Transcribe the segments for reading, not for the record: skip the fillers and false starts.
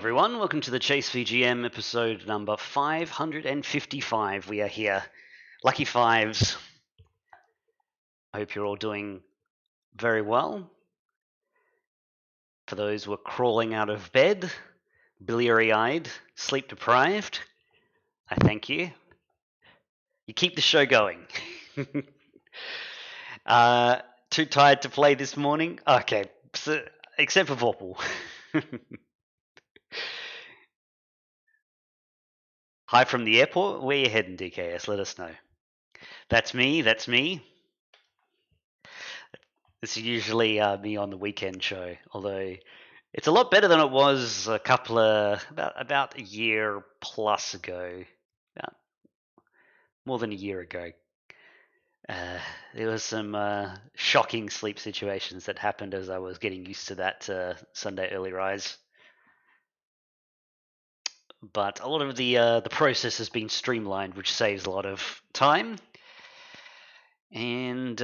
everyone. Welcome to the Chase VGM episode number 555. We are here. Lucky fives. I hope you're all doing very well. For those who are crawling out of bed, bleary-eyed, sleep-deprived, I thank you. You keep the show going. Too tired to play this morning? Okay, so, except for Vorpal. Hi from the airport. Where you heading, DKS? Let us know. That's me. It's usually me on the weekend show, although it's a lot better than it was about a year plus ago, about more than a year ago. There was some shocking sleep situations that happened as I was getting used to that Sunday early rise. But a lot of the process has been streamlined, which saves a lot of time. And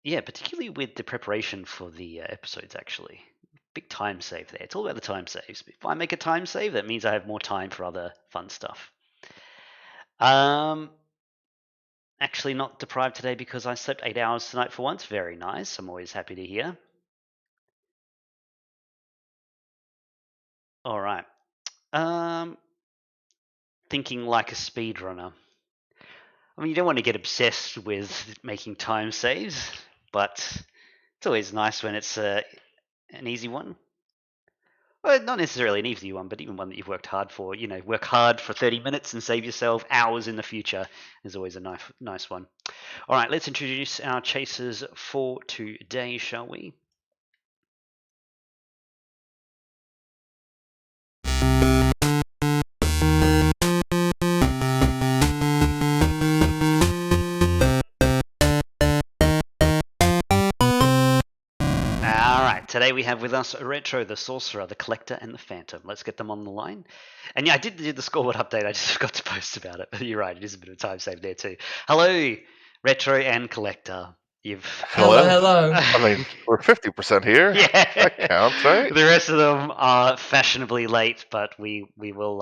yeah, particularly with the preparation for the episodes, actually. Big time save there. It's all about the time saves. If I make a time save, that means I have more time for other fun stuff. Actually not deprived today because I slept 8 hours tonight for once. Very nice. I'm always happy to hear. All right. Thinking like a speedrunner. I mean, you don't want to get obsessed with making time saves, but it's always nice when it's an easy one. Well, not necessarily an easy one, but even one that you've worked hard for. You know, work hard for 30 minutes and save yourself hours in the future is always a nice one. All right, let's introduce our chasers for today, shall we? Today we have with us Retro, the Sorcerer, the Collector, and the Phantom. Let's get them on the line. And yeah, I did do the scoreboard update. I just forgot to post about it. But you're right, it is a bit of a time save there too. Hello, Retro and Collector. Hello. I mean, we're 50% here. Yeah, that counts, right? The rest of them are fashionably late, but we will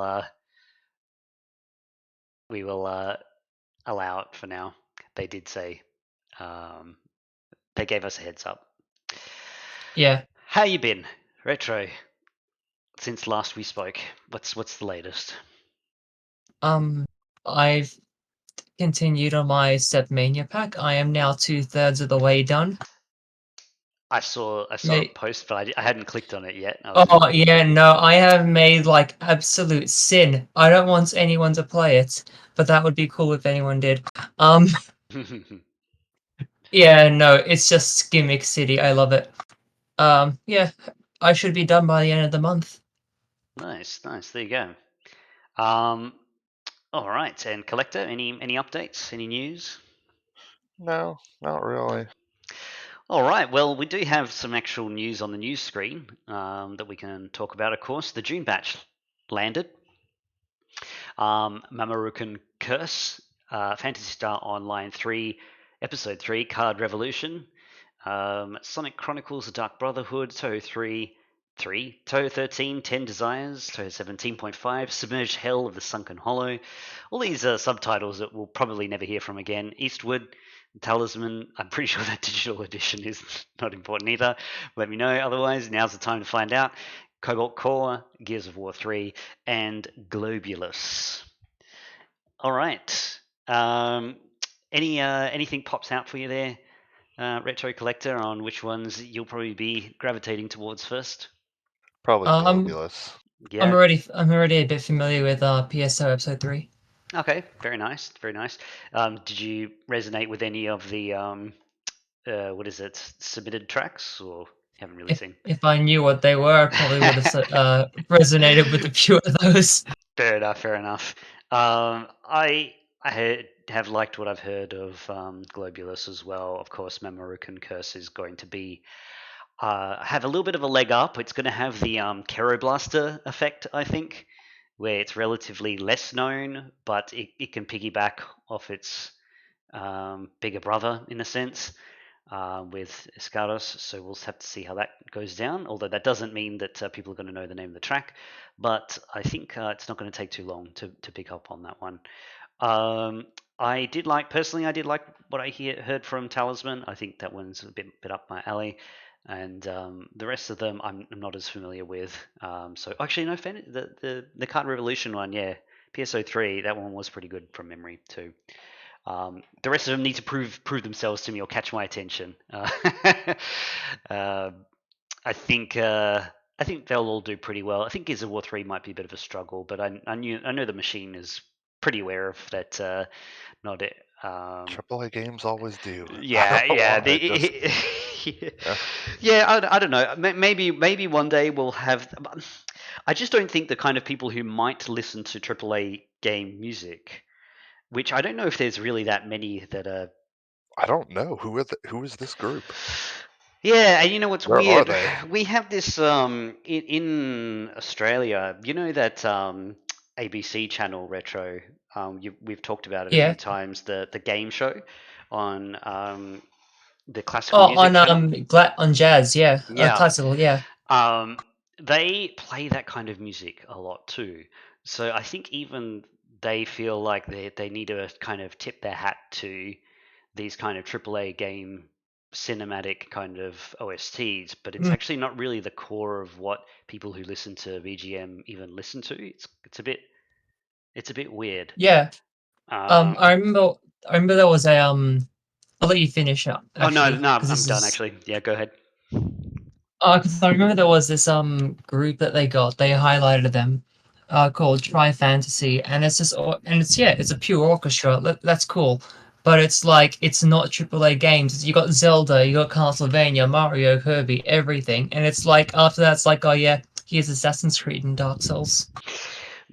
allow it for now. They did say they gave us a heads up. Yeah. How you been, Retro? Since last we spoke, what's the latest? I've continued on my Stepmania pack. I am now 2/3 of the way done. I saw a post, but I hadn't clicked on it yet. Oh yeah, no, I have made like absolute sin. I don't want anyone to play it, but that would be cool if anyone did. Yeah, no, it's just Gimmick City. I love it. Yeah, I should be done by the end of the month. Nice. There you go. All right. And Collector, any updates? Any news? No, not really. All right. Well, we do have some actual news on the news screen that we can talk about. Of course, the June batch landed. Mamorukan Curse, Phantasy Star Online 3, Episode 3, Card Revolution, Sonic Chronicles: The Dark Brotherhood, Toho 3, Toho 13, 10 Desires, Toho 17.5, Submerged Hell of the Sunken Hollow. All these subtitles that we'll probably never hear from again. Eastwood, Talisman. I'm pretty sure that digital edition is not important either. Let me know otherwise. Now's the time to find out. Cobalt Core, Gears of War 3, and Globulus. All right. Anything pops out for you there, Retro Collector, on which ones you'll probably be gravitating towards first? Probably Globulus. Yeah. I'm already a bit familiar with PSO Episode 3. Okay, very nice. Did you resonate with any of the submitted tracks, or haven't really seen? If I knew what they were, I probably would have resonated with a few of those. Fair enough. I have liked what I've heard of Globulus as well. Of course, Mamorukan Curse is going to be have a little bit of a leg up. It's going to have the Kero Blaster effect, I think, where it's relatively less known, but it can piggyback off its bigger brother in a sense. with Escaros, so we'll have to see how that goes down. Although that doesn't mean that people are going to know the name of the track, but I think it's not going to take too long to pick up on that one. I did like what I heard from Talisman. I think that one's a bit up my alley, and the rest of them I'm not as familiar with. So actually, no, the Card Revolution one, yeah, PSO3, that one was pretty good from memory too. The rest of them need to prove themselves to me or catch my attention. I think they'll all do pretty well. I think Gears of War 3 might be a bit of a struggle, but I know the machine is pretty aware of that. Not it. AAA games always do. Yeah, yeah, yeah. I don't know. Maybe one day we'll have. I just don't think the kind of people who might listen to AAA game music, which I don't know if there's really that many that are. I don't know who is this group. Yeah, and you know what's Where weird? are they? We have this in Australia. You know that ABC channel Retro. We've talked about it a few Yeah. times. The game show on the classical Oh, music channel. on jazz, yeah. Yeah. Classical, yeah. They play that kind of music a lot too. So I think even they feel like they need to kind of tip their hat to these kind of AAA game cinematic kind of OSTs, but it's Mm, actually not really the core of what people who listen to VGM even listen to. It's a bit weird. yeah. Um, I remember there was a I'll let you finish up oh no, actually, no, because I'm this done is actually. Yeah, go ahead. because I remember there was this group that they highlighted them called Tri Fantasy, and it's just and it's a pure orchestra. That's cool. But it's like it's not AAA games. You got Zelda, you got Castlevania, Mario, Kirby, everything, and it's like after that, it's like, oh yeah, here's Assassin's Creed and Dark Souls.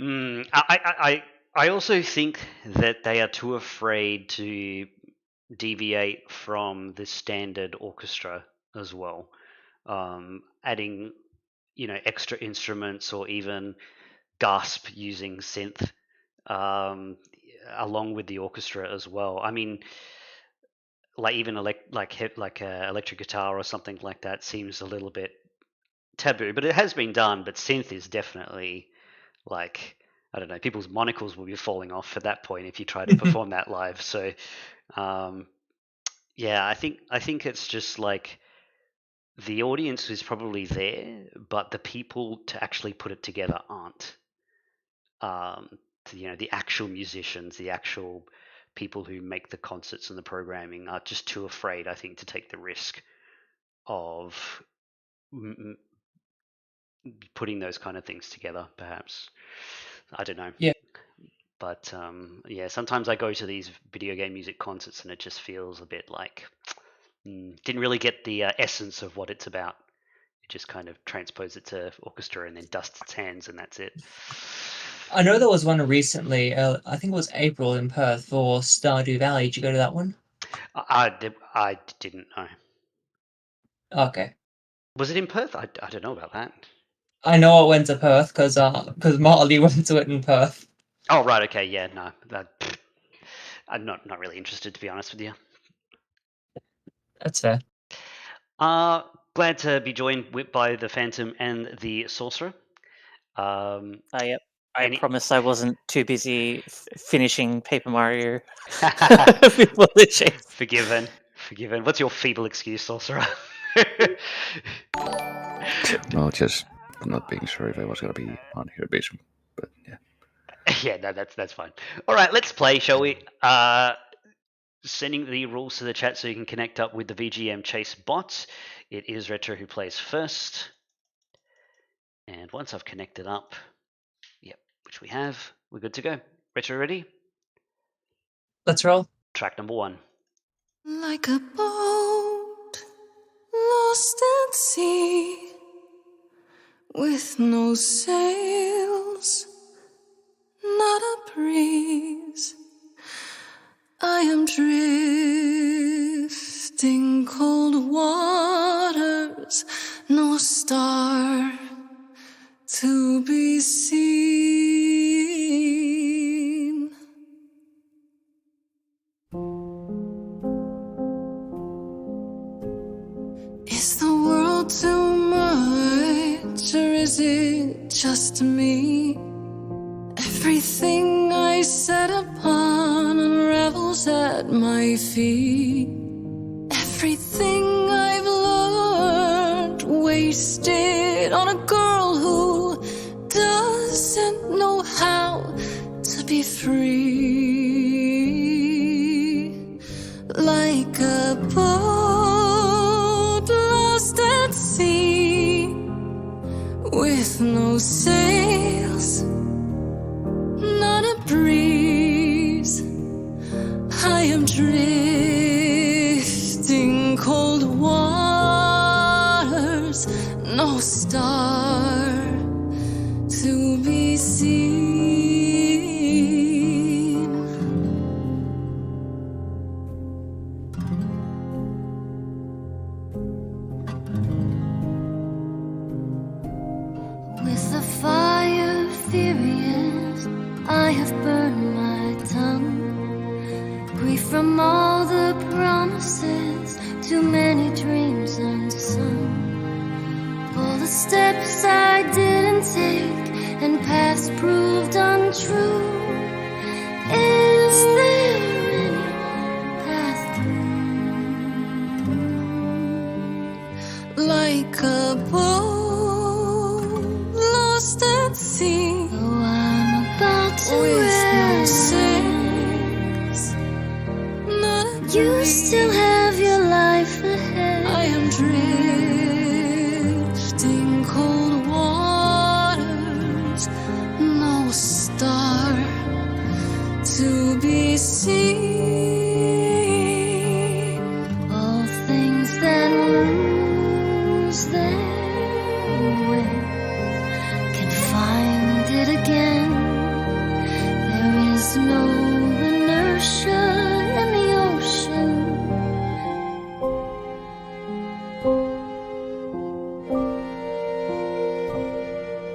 I also think that they are too afraid to deviate from the standard orchestra as well, adding extra instruments or even gasp using synth um, along with the orchestra as well. I mean, like even electric guitar or something like that seems a little bit taboo, but it has been done. But synth is definitely like, I don't know, people's monocles will be falling off at that point if you try to perform that live. So um, yeah, I think it's just like the audience is probably there, but the people to actually put it together aren't. Um, the actual musicians, the actual people who make the concerts and the programming are just too afraid, I think, to take the risk of putting those kind of things together. Perhaps, I don't know. Yeah. But yeah, sometimes I go to these video game music concerts and it just feels a bit like didn't really get the essence of what it's about. It just kind of transpose it to orchestra and then dusts its hands and that's it. I know there was one recently. I think it was April in Perth for Stardew Valley. Did you go to that one? I didn't know. Okay. Was it in Perth? I don't know about that. I know I went to Perth because Marley went to it in Perth. Oh right, okay, yeah, no, I'm not really interested to be honest with you. That's fair. Glad to be joined by the Phantom and the Sorcerer. Yep. I any promised I wasn't too busy finishing Paper Mario before the chase. Forgiven. What's your feeble excuse, Sorcerer? No, just not being sure if I was gonna be on here, basically. But yeah. Yeah, no, that's fine. All right, let's play, shall we? Sending the rules to the chat so you can connect up with the VGM Chase bot. It is Retro who plays first. And once I've connected up, yep, which we have, we're good to go. Retro ready? Let's roll. Track number 1. Like a boat lost at sea, with no sails, not a breeze, I am drifting cold waters, no star to be seen. just me. Everything I set upon unravels at my feet. Everything I've learned wasted on a girl who doesn't know how to be free. Like a boat lost at sea, with no sails, not a breeze. I am drifting cold waters, no star to be seen. With the fire furious, I have burned my tongue. Grief from all the promises, too many dreams unsung. All the steps I didn't take and paths proved untrue. Is there any path through? Like a boat lost at sea, oh, I'm about to with no sails, not a breeze. You still have your life ahead. I am drifting cold waters, no star to be seen. All things that lose their way can find it again. There is no inertia in the ocean.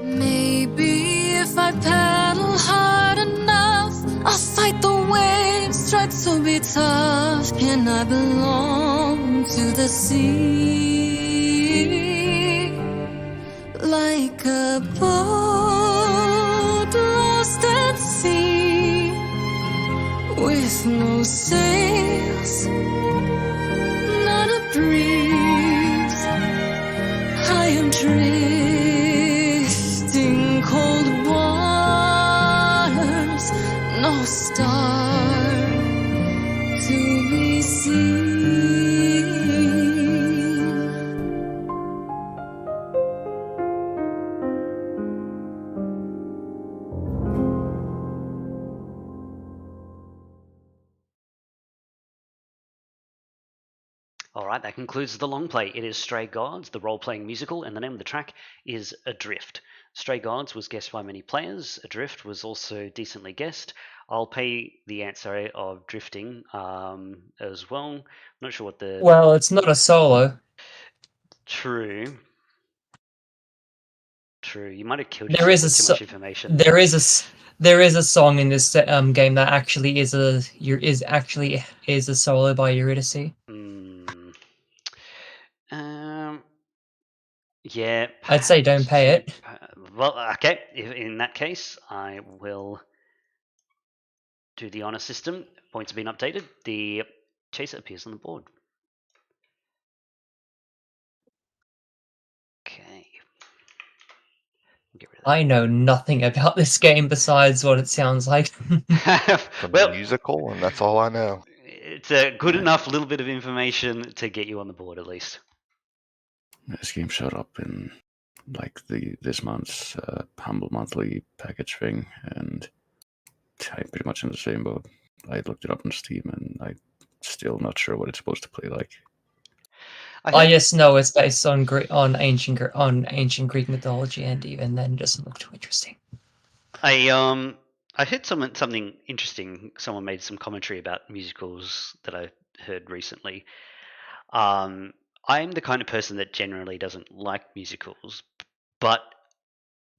Maybe if I paddle hard enough, I'll fight the waves, try to be tough. Can I belong to the sea? Like a boat lost at sea, with no sails, not a breeze. I am drifting cold waters, no star to be seen. All right, that concludes the long play. It is Stray Gods, the role-playing musical, and the name of the track is Adrift. Stray Gods was guessed by many players. Adrift was also decently guessed. I'll pay the answer of drifting as well. I'm not sure what the... Well, it's not a solo. True. You might have killed There yourself is with too much information. There is a song in this game that actually is a solo by Eurydice. Yeah. I'd say don't pay it. Well, okay. In that case, I will do the honor system. Points have been updated. The chaser appears on the board. Okay. Get rid of that. I know nothing about this game besides what it sounds like. It's a Well, musical, and that's all I know. it's a good enough little bit of information to get you on the board at least. This game showed up in like this month's Humble Monthly package thing, and I'm pretty much in the same boat. I looked it up on Steam, and I'm still not sure what it's supposed to play like. I just know it's based on ancient Greek mythology, and even then, it doesn't look too interesting. I heard something interesting. Someone made some commentary about musicals that I heard recently. I'm the kind of person that generally doesn't like musicals, but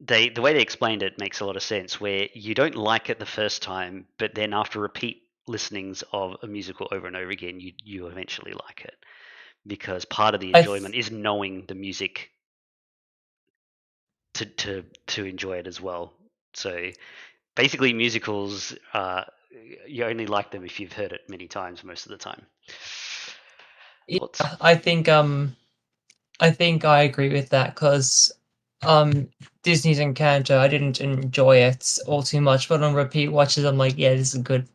the way they explained it makes a lot of sense. Where you don't like it the first time, but then after repeat listenings of a musical over and over again, you eventually like it, because part of the enjoyment is knowing the music to enjoy it as well. So basically, musicals, you only like them if you've heard it many times most of the time. Yeah, Thoughts? I think I agree with that because Disney's Encanto, I didn't enjoy it all too much, but on repeat watches, I'm like, yeah, this is good.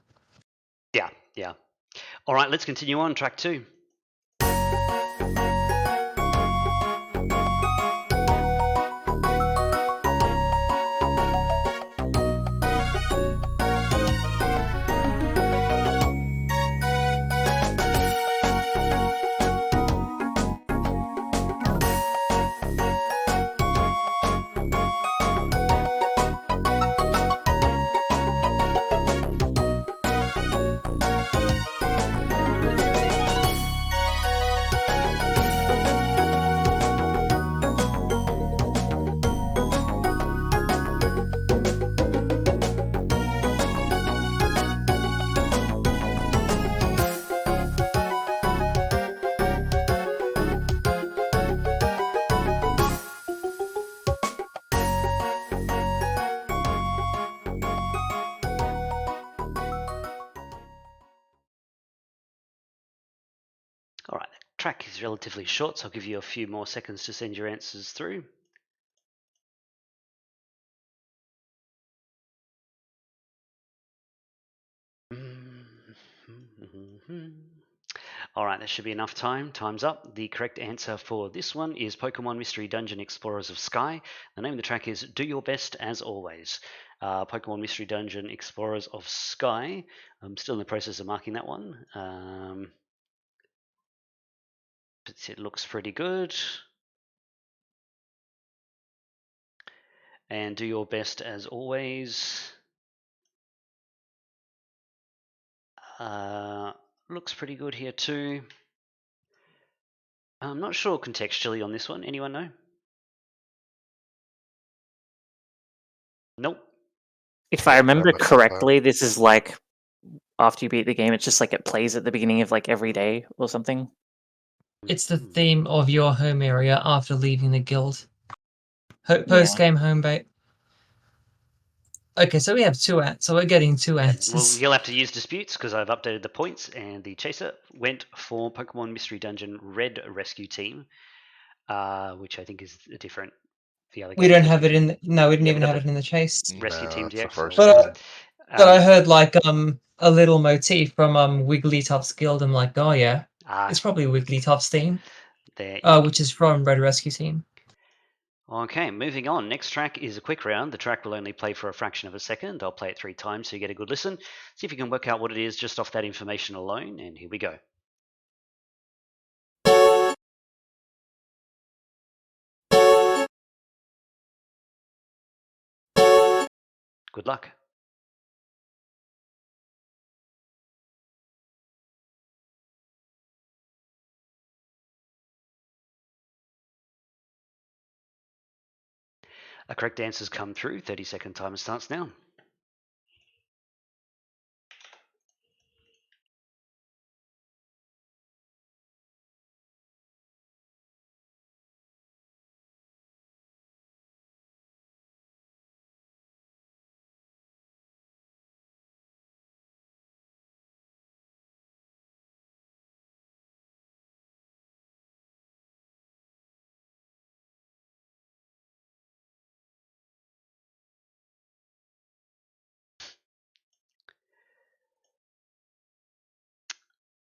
Yeah, yeah. All right, let's continue on. Track 2. All right, the track is relatively short, so I'll give you a few more seconds to send your answers through. All right, that should be enough time. Time's up. The correct answer for this one is Pokemon Mystery Dungeon Explorers of Sky. The name of the track is Do Your Best As Always. Pokemon Mystery Dungeon Explorers of Sky. I'm still in the process of marking that one. But it looks pretty good. And Do Your Best As Always. Looks pretty good here too. I'm not sure contextually on this one. Anyone know? Nope. If I Yeah, remember but, correctly, this is like after you beat the game, it's just like it plays at the beginning of like every day or something. It's the theme of your home area after leaving the guild. Yeah. Post-game home bait. Okay, so we have so we're getting two Well, answers. you'll have to use disputes because I've updated the points, and the chaser went for Pokemon Mystery Dungeon Red Rescue Team, which I think is a different. The other We game. don't have it in. No, we didn't Yeah, even we got have it in the chase. Rescue No, Team it's the GX. first But one. but I heard like a little motif from Wigglytuff's guild. I'm like, oh yeah, it's probably Wigglytuff's theme, there you which is from Red Rescue Team. Okay, moving on. Next track is a quick round. The track will only play for a fraction of a second. I'll play it 3 times so you get a good listen. See if you can work out what it is just off that information alone, and here we go. Good luck. A correct answer's come through. 30-second timer starts now.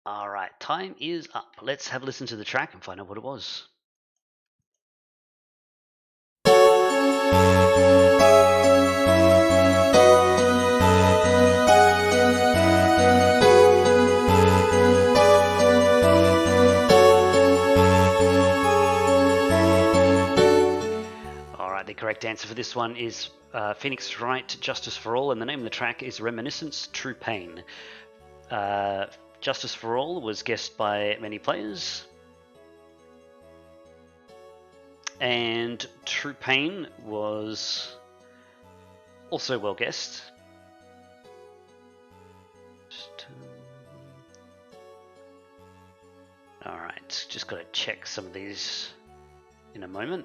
All right, time is up. Let's have a listen to the track and find out what it was. All right, the correct answer for this one is Phoenix Wright, Justice for All, and the name of the track is Reminiscence, True Pain. Justice for All was guessed by many players. And True Pain was also well guessed. Alright, just got to check some of these in a moment.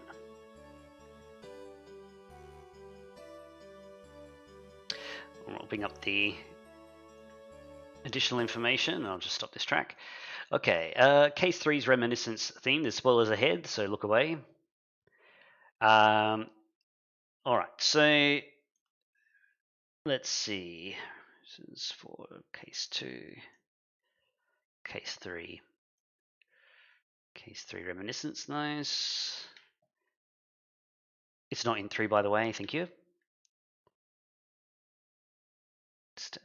I'll bring up the additional information. I'll just stop this track. Okay, Case 3's Reminiscence theme. There's spoilers ahead, so look away. All right, so let's see. This is for Case 2, Case 3. Case 3 Reminiscence, nice. It's not in 3, by the way, thank you. Just,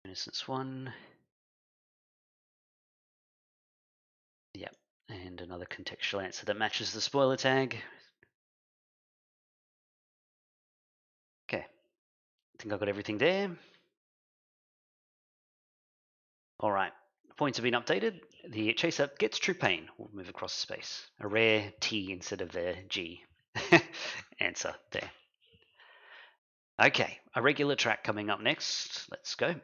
Reminiscence 1. Yep, and another contextual answer that matches the spoiler tag. Okay, I think I've got everything there. All right, points have been updated. The chaser gets true pain. We'll move across the space. A rare T instead of the G. Answer there. Okay, a regular track coming up next. Let's go.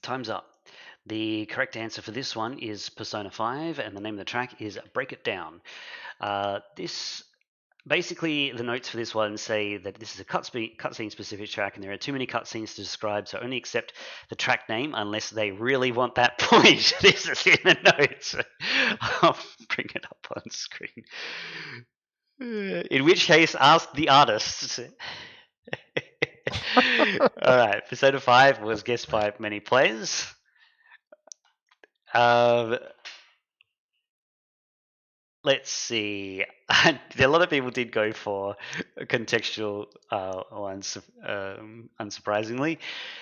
Time's up. The correct answer for this one is Persona 5, and the name of the track is Break It Down. This basically, the notes for this one say that this is a cutscene specific track, and there are too many cutscenes to describe, so only accept the track name unless they really want that point. This is in the notes. I'll bring it up on screen. In which case, ask the artist. All right, Persona 5 was guessed by many players. Let's see. A lot of people did go for contextual ones, unsurprisingly.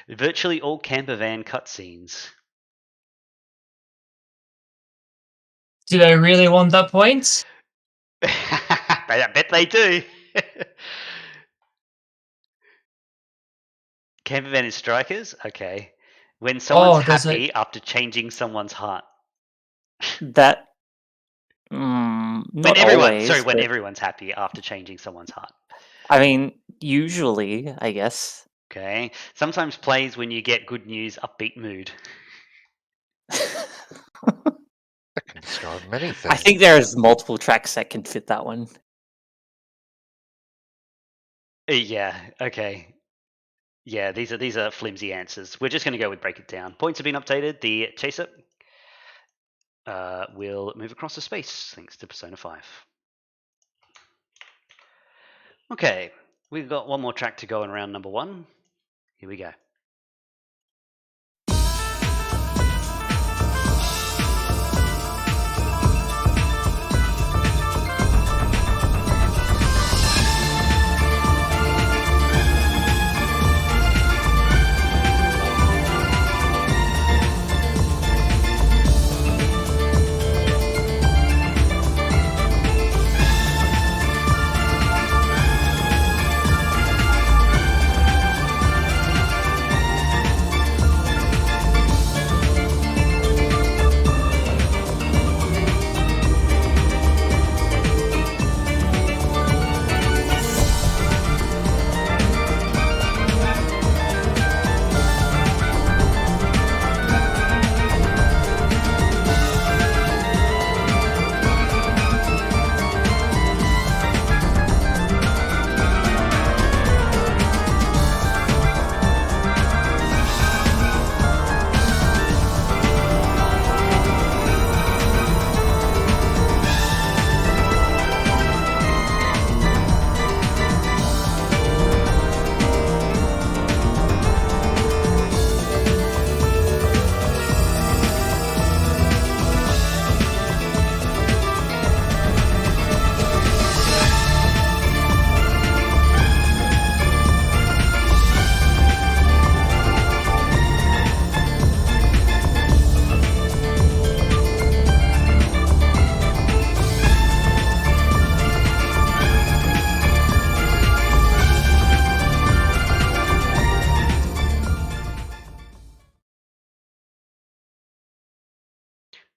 Virtually all camper van cutscenes. Do they really want that point? I bet they do. Camper van and strikers? Okay. When someone's happy after changing someone's heart. That not when always, everyone's happy after changing someone's heart. I mean, usually, I guess. Okay. Sometimes plays when you get good news, upbeat mood. That can describe many things. I think there's multiple tracks that can fit that one. Yeah. Okay. Yeah, these are flimsy answers. We're just going to go with Break It Down. Points have been updated. The chaser will move across the space thanks to Persona 5. Okay, we've got one more track to go in round number 1. Here we go.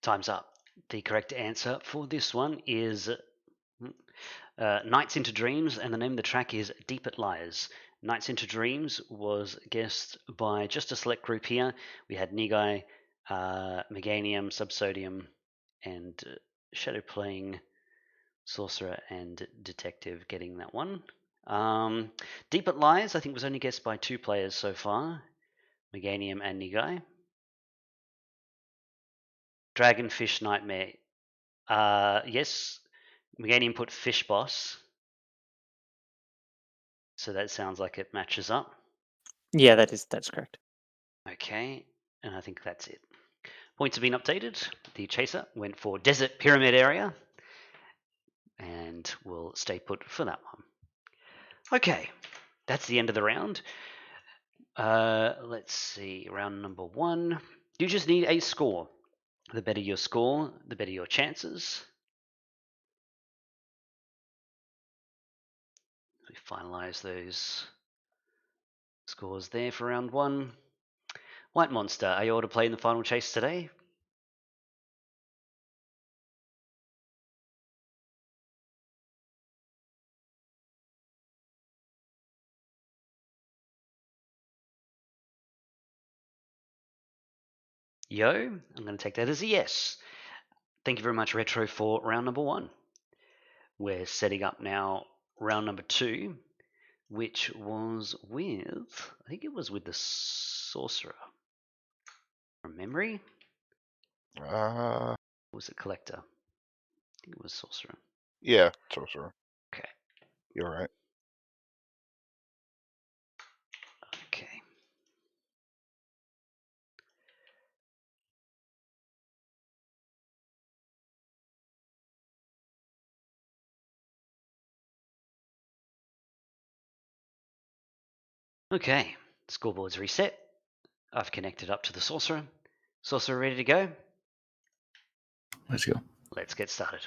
Time's up. The correct answer for this one is Nights into Dreams, and the name of the track is Deep It Lies. Nights into Dreams was guessed by just a select group here. We had Nigai, Meganium, Subsodium, and Shadow playing Sorcerer and Detective getting that one. Deep It Lies, I think, was only guessed by 2 players so far, Meganium and Nigai. Dragonfish Nightmare. Yes, Meganium put Fish Boss. So that sounds like it matches up. Yeah, that's correct. Okay, and I think that's it. Points have been updated. The chaser went for Desert Pyramid Area, and will stay put for that one. Okay, that's the end of the round. Let's see, round number 1. You just need a score. The better your score, the better your chances. We finalize those scores there for round 1. White Monster, are you able to play in the final chase today? Yo, I'm going to take that as a yes. Thank you very much, Retro, for round number 1. We're setting up now round number 2, which was with, I think it was with the Sorcerer. From memory? Or was it Collector? I think it was Sorcerer. Yeah, sorcerer. Okay. You're right. Okay. Okay, scoreboard's reset. I've connected up to the Sorcerer. Sorcerer ready to go? Let's go. Let's get started.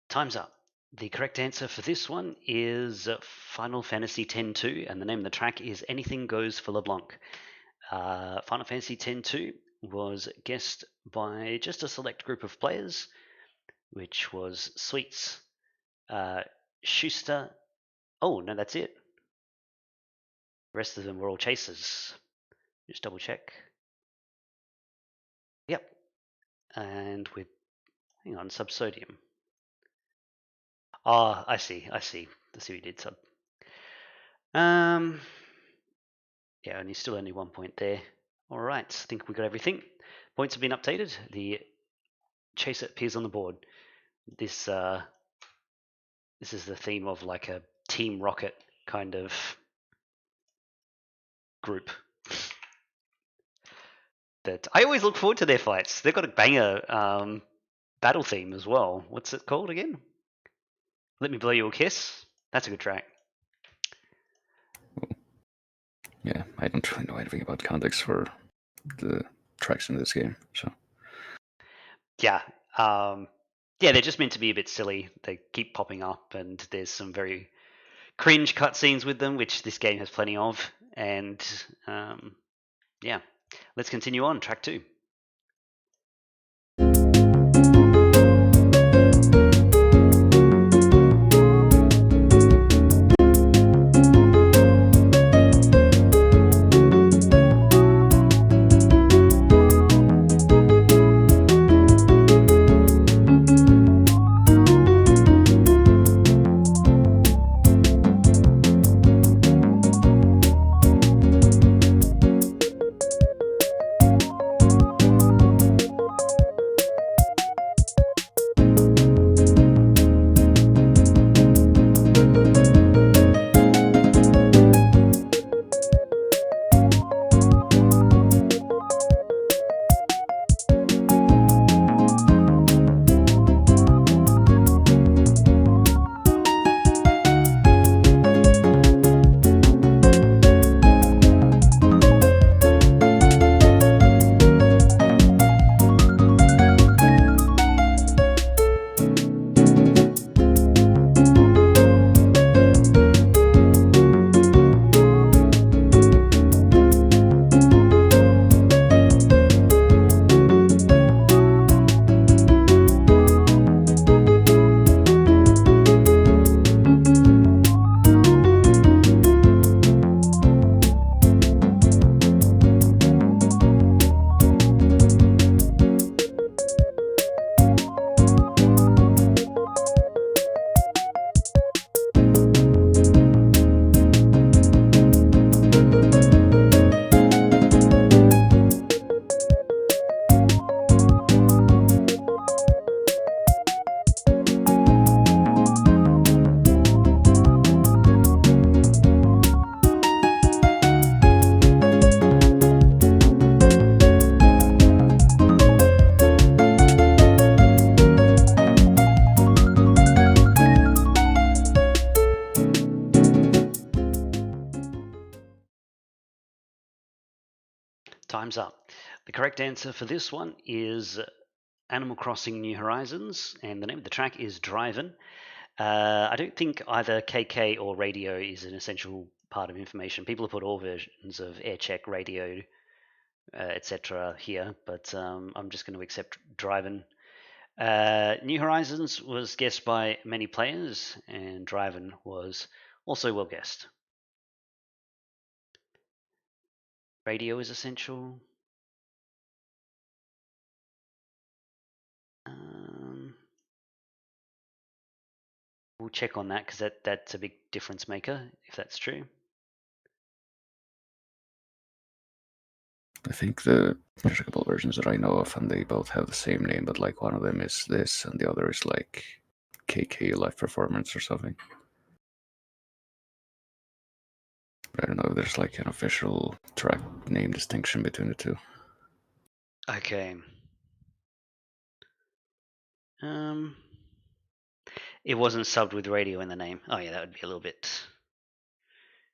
Time's up. The correct answer for this one is Final Fantasy X-2, and the name of the track is Anything Goes for LeBlanc. Final Fantasy X-2 was guessed by just a select group of players, which was Sweets, Schuster. Oh, no, that's it. The rest of them were all chasers. Just double check. Yep. And with, hang on, Subsodium. Ah, I see. I see what you did, Sub. Yeah, only 1 point there. All right, I think we got everything. Points have been updated. The chaser appears on the board. This is the theme of like a Team Rocket kind of group. That I always look forward to their fights. They've got a banger battle theme as well. What's it called again? Let Me Blow You a Kiss. That's a good track. Yeah, I don't really know anything about context for the tracks in this game, so Yeah. Yeah, they're just meant to be a bit silly. They keep popping up, and there's some very cringe cutscenes with them, which this game has plenty of. And yeah, let's continue on. Track 2. Time's up. The correct answer for this one is Animal Crossing New Horizons, and the name of the track is Drivin'. I don't think either KK or radio is an essential part of information. People have put all versions of air check, radio, etc. here, but I'm just going to accept Drivin'. New Horizons was guessed by many players, and Drivin' was also well guessed. Radio is essential. We'll check on that because that's a big difference maker if that's true. I think there's a couple of versions that I know of, and they both have the same name, but like one of them is this, and the other is like KK Live Performance or something. I don't know if there's like an official track name distinction between the two. Okay. It wasn't subbed with radio in the name. Oh yeah, that would be a little bit.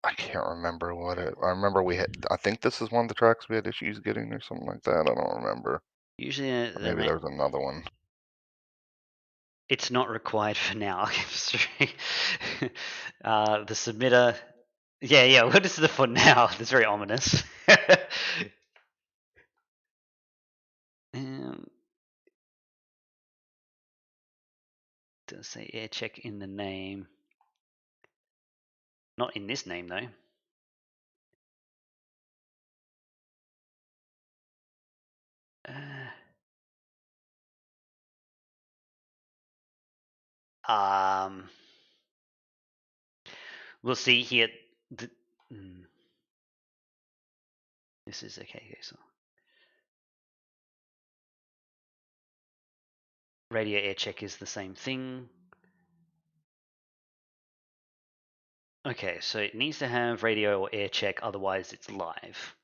I can't remember what it. I remember we had. I think this is one of the tracks we had issues getting or something like that. I don't remember. Usually, Or maybe there was another one. it's not required for now. The submitter. Yeah. What is the for now? That's very ominous. Does say air check in the name. Not in this name though. We'll see here. This is okay. So radio air check is the same thing. Okay, so it needs to have radio or air check, otherwise it's live.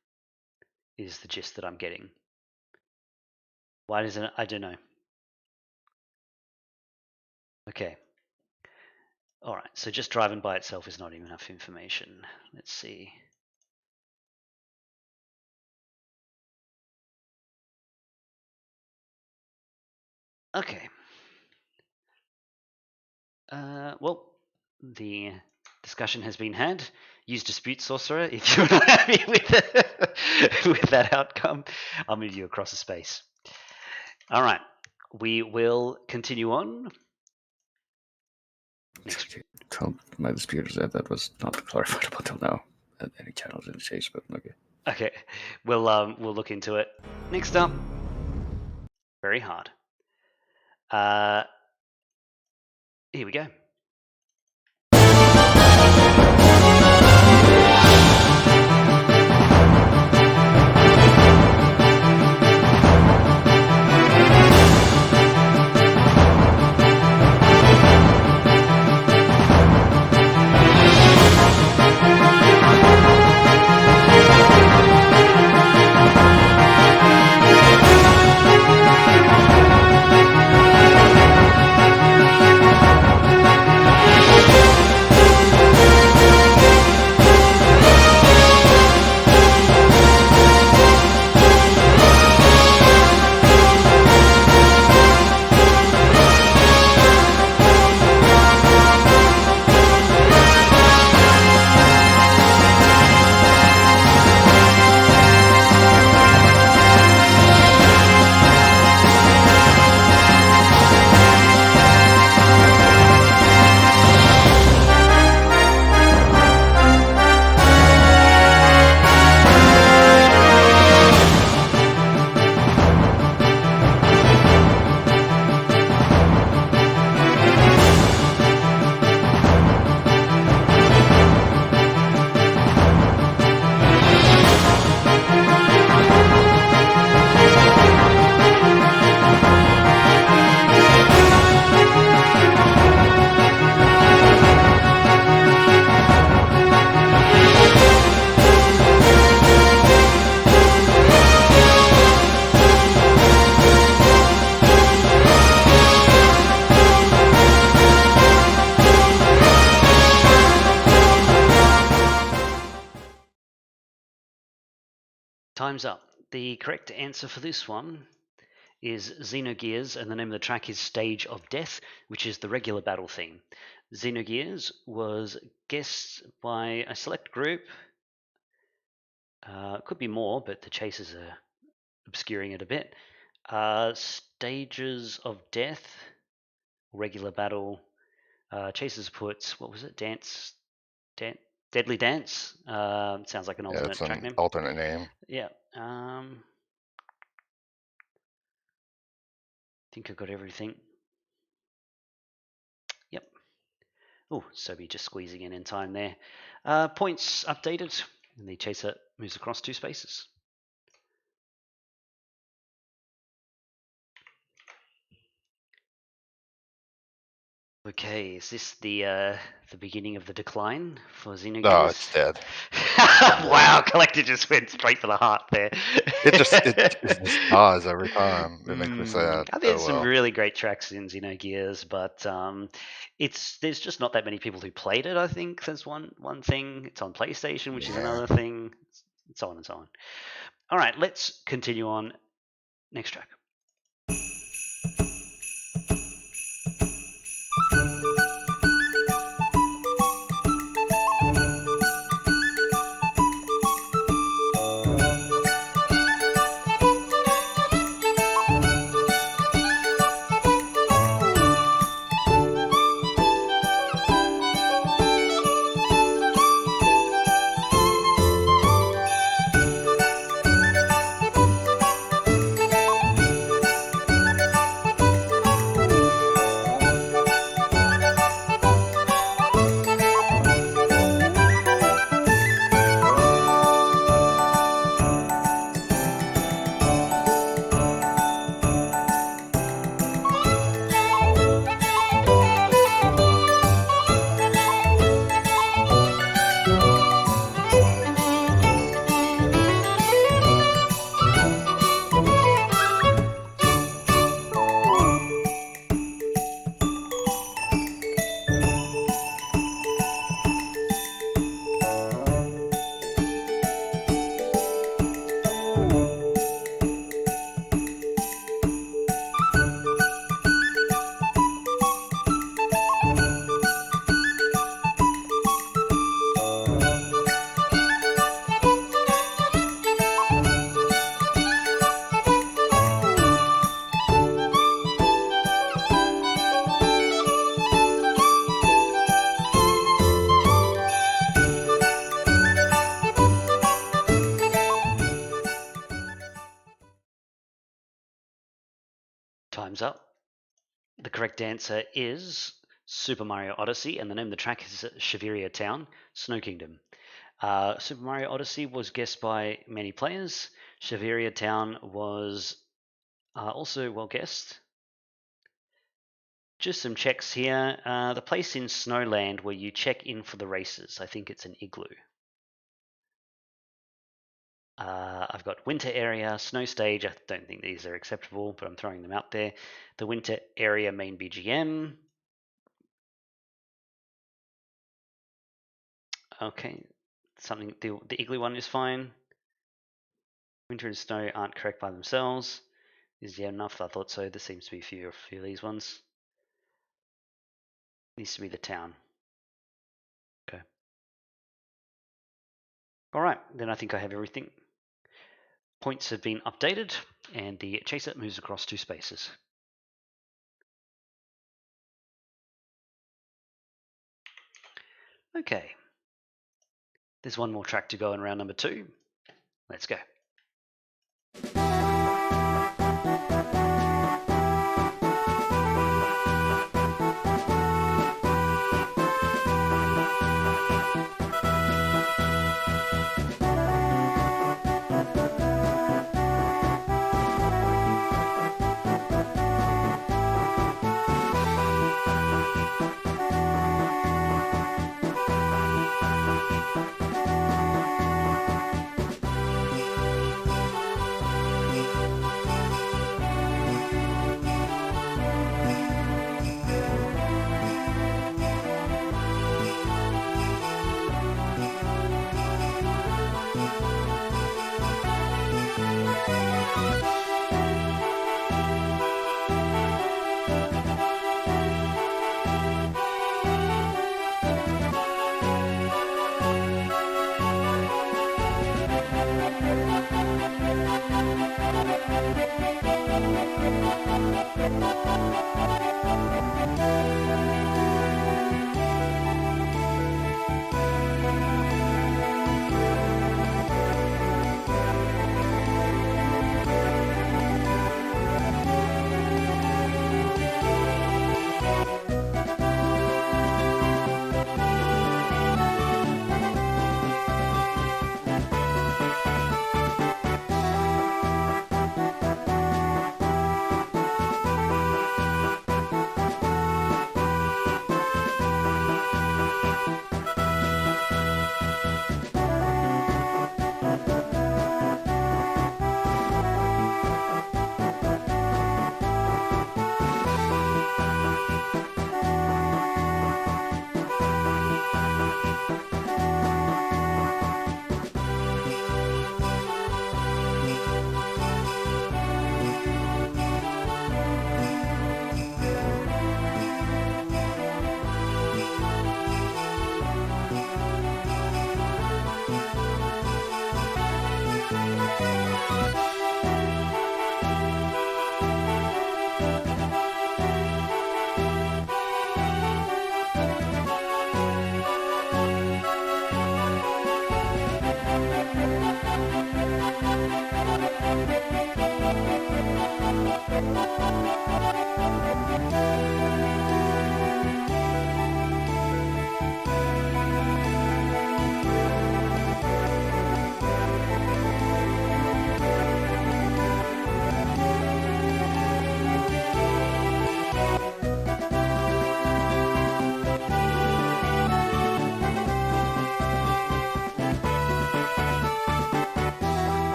Is the gist that I'm getting. Why doesn't it? I don't know. Okay. All right, so just driving by itself is not even enough information. Let's see. Okay. Well, the discussion has been had. Use Dispute Sorcerer if you're not happy with that outcome. I'll move you across the space. All right, we will continue on. Next. Told my disputers that was not clarified up until now. Any channels in the chase, but okay. Okay, we'll look into it. Next up, very hard. Here we go. Time's up. The correct answer for this one is Xenogears, and the name of the track is Stage of Death, which is the regular battle theme. Xenogears was guessed by a select group. Could be more, but the chasers are obscuring it a bit. Stages of Death, regular battle. Chasers puts, what was it? Deadly Dance. Sounds like an alternate it's track an name. alternate name. Yeah. Think I got everything. Yep. Oh, Sobi just squeezing in time there. Points updated, and the chaser moves across 2 spaces. Okay, is this the beginning of the decline for Xenogears? No, it's dead. Wow, Collector just went straight for the heart there. It just dies every time. It makes me sad. There's Oh, some well. really great tracks in Xenogears, but there's just not that many people who played it. I think that's one thing. It's on PlayStation, which is Yeah. another thing, and so on and so on. All right, let's continue on. Next track. Time's up. The correct answer is Super Mario Odyssey, and the name of the track is Shiveria Town, Snow Kingdom. Super Mario Odyssey was guessed by many players. Shiveria Town was also well guessed. Just some checks here. The place in Snowland where you check in for the races, I think it's an igloo. I've got winter area, snow stage. I don't think these are acceptable, but I'm throwing them out there. The winter area main VGM. Okay, something. The igloo one is fine. Winter and snow aren't correct by themselves. Is there enough? I thought so. There seems to be a few of these ones. Needs to be the town. Okay. All right, then I think I have everything. Points have been updated, and the chaser moves across 2 spaces. Okay. There's one more track to go in round number 2. Let's go.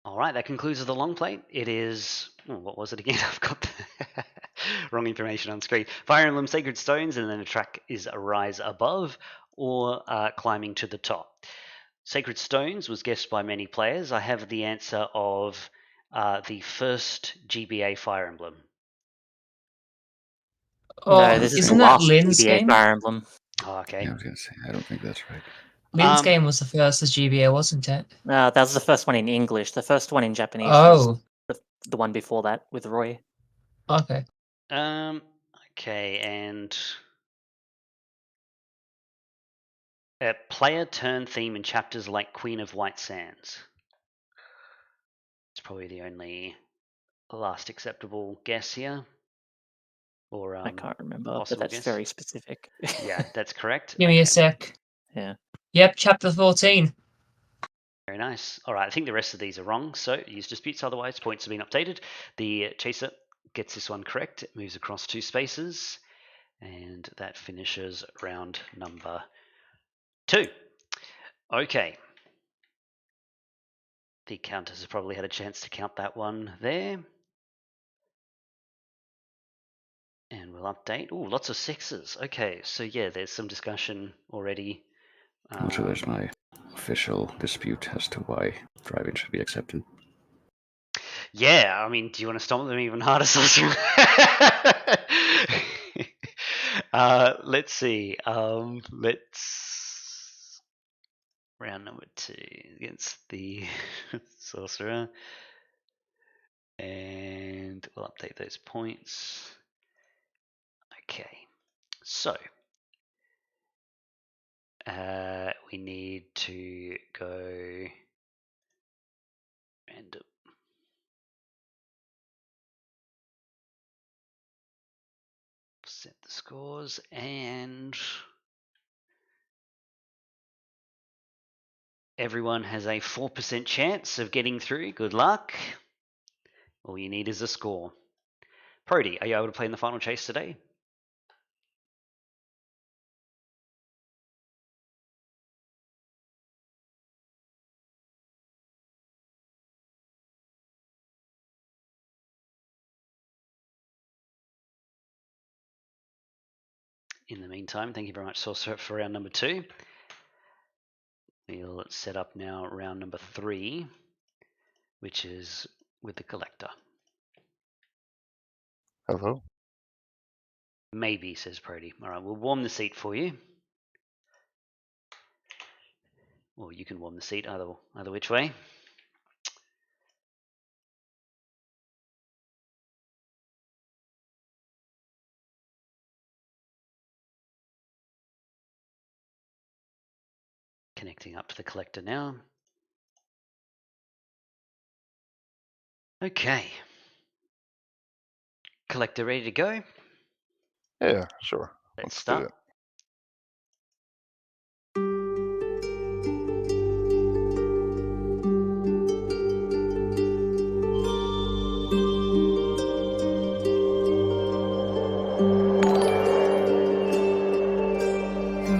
All right, that concludes the long play. It is, what was it again? I've got the wrong information on screen. Fire Emblem Sacred Stones, and then the track is Rise Above or Climbing to the Top. Sacred Stones was guessed by many players. I have the answer of the first GBA Fire Emblem. Oh, No, this is the isn't that last Lynn's GBA game? Fire Emblem. Oh, okay. Yeah, I was gonna say, I don't think that's right. Lynn's game was the first as GBA, wasn't it? That was the first one in English. The first one in Japanese Oh, was the one before that with Roy. okay. Okay, and a player turn theme in chapters like Queen of White Sands. It's probably the only last acceptable guess here. Or I can't remember, but possible that's guess. very specific. Yeah, that's correct. Give me a Okay. sec. Yeah. Yep, chapter 14. Very nice. All right, I think the rest of these are wrong, so use disputes. Otherwise, points have been updated. The chaser gets this one correct. It moves across 2 spaces, and that finishes round number 2. Okay. The counters have probably had a chance to count that one there. And we'll update. Oh, lots of 6s. Okay, so yeah, there's some discussion already. So there's my official dispute as to why driving should be accepted. Yeah, I mean, do you want to stomp them even harder, Saucer? Let's see. Let's round number 2 against the sorcerer, and we'll update those points. Okay, so we need to go random. Set the scores, and everyone has a 4% chance of getting through. Good luck. All you need is a score. Prody, are you able to play in the final chase today? In the meantime, thank you very much, Sorcerer, for round number 2. We'll set up now round number 3, which is with the collector. Hello. Maybe, says Prody. All right, we'll warm the seat for you. Or you can warm the seat, either which way. Connecting up to the collector now. Okay. Collector ready to go? Yeah, sure. Let's Let's do start. it.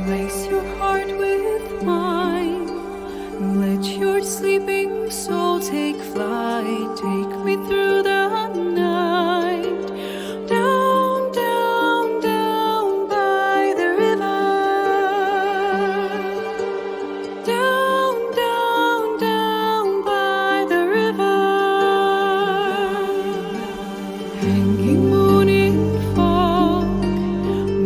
Lace your heart with mine. Let your sleeping soul take flight. Take me through the night. Down, down, down by the river. Down, down, down by the river. Hanging moon in fog.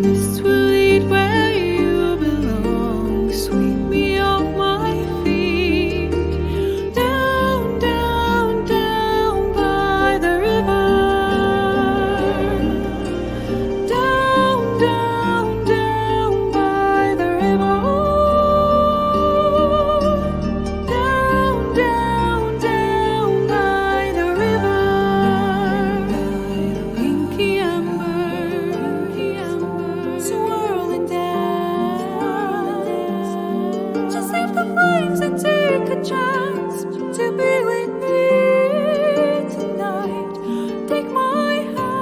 Mist will lead where you belong. Sweep me off my feet. Down, down, down by the river. Down, down, down by the river. Down, down, down by the river. Pinky amber, swirling down. Just leave the flames and take a chance to be with me tonight. Take my hand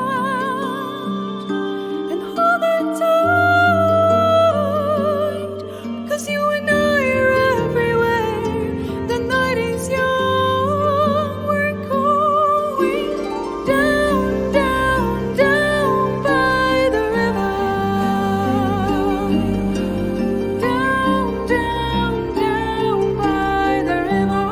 and hold it tight. 'Cause you and I are everywhere. The night is young. We're going down, down, down by the river. Down, down, down by the river.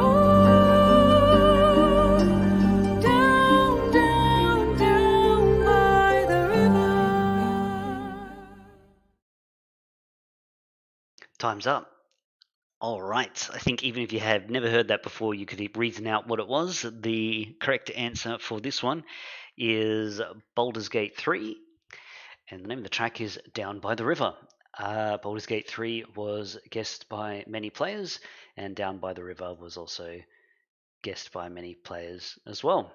Down, down, down by the river. Time's up. All right. I think even if you have never heard that before, you could reason out what it was. The correct answer for this one is Baldur's Gate 3, and the name of the track is Down by the River. Baldur's Gate 3 was guessed by many players, and Down by the River was also guessed by many players as well.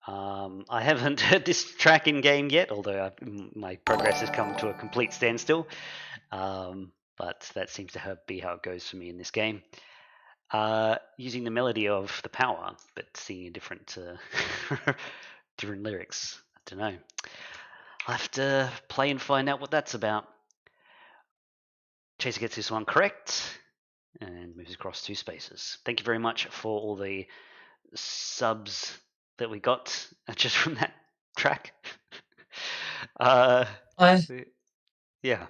I haven't heard this track in game yet, although my progress has come to a complete standstill. But that seems to be how it goes for me in this game. Using the melody of The Power, but singing different different lyrics. I don't know. I'll have to play and find out what that's about. Chaser gets this one correct and moves across 2 spaces. Thank you very much for all the subs that we got just from that track. I Yeah.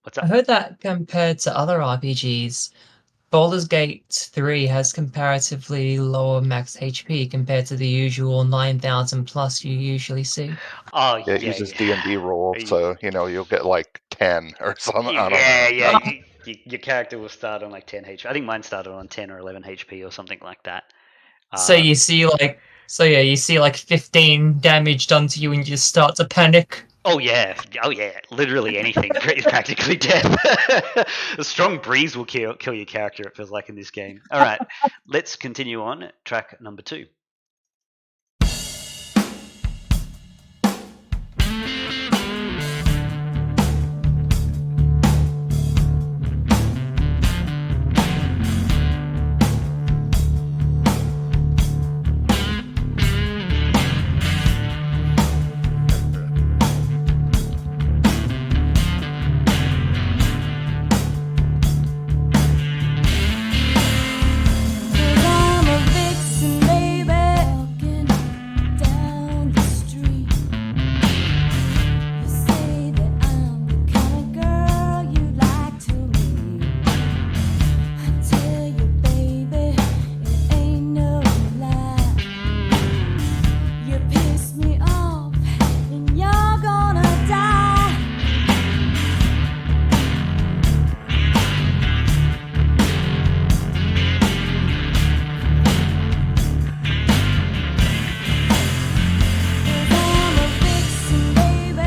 What's I up? heard that compared to other RPGs, Baldur's Gate 3 has comparatively lower max HP compared to the usual 9,000 plus you usually see. Oh Yeah, it yeah, uses D&D rules, yeah. so you'll get like 10 or something. I don't Yeah, know. yeah. Your character will start on like 10 HP. I think mine started on 10 or 11 HP or something like that. So you see you see like 15 damage done to you and you just start to panic. Oh yeah, literally anything is practically death. A strong breeze will kill your character, it feels like, in this game. All right, let's continue on. Track number 2. I'm a vixen, baby, walking down the street. You say that I'm the kind of girl you like to meet. I tell you, baby, it ain't no lie. You piss me off, and you're gonna die. I'm a vixen, baby.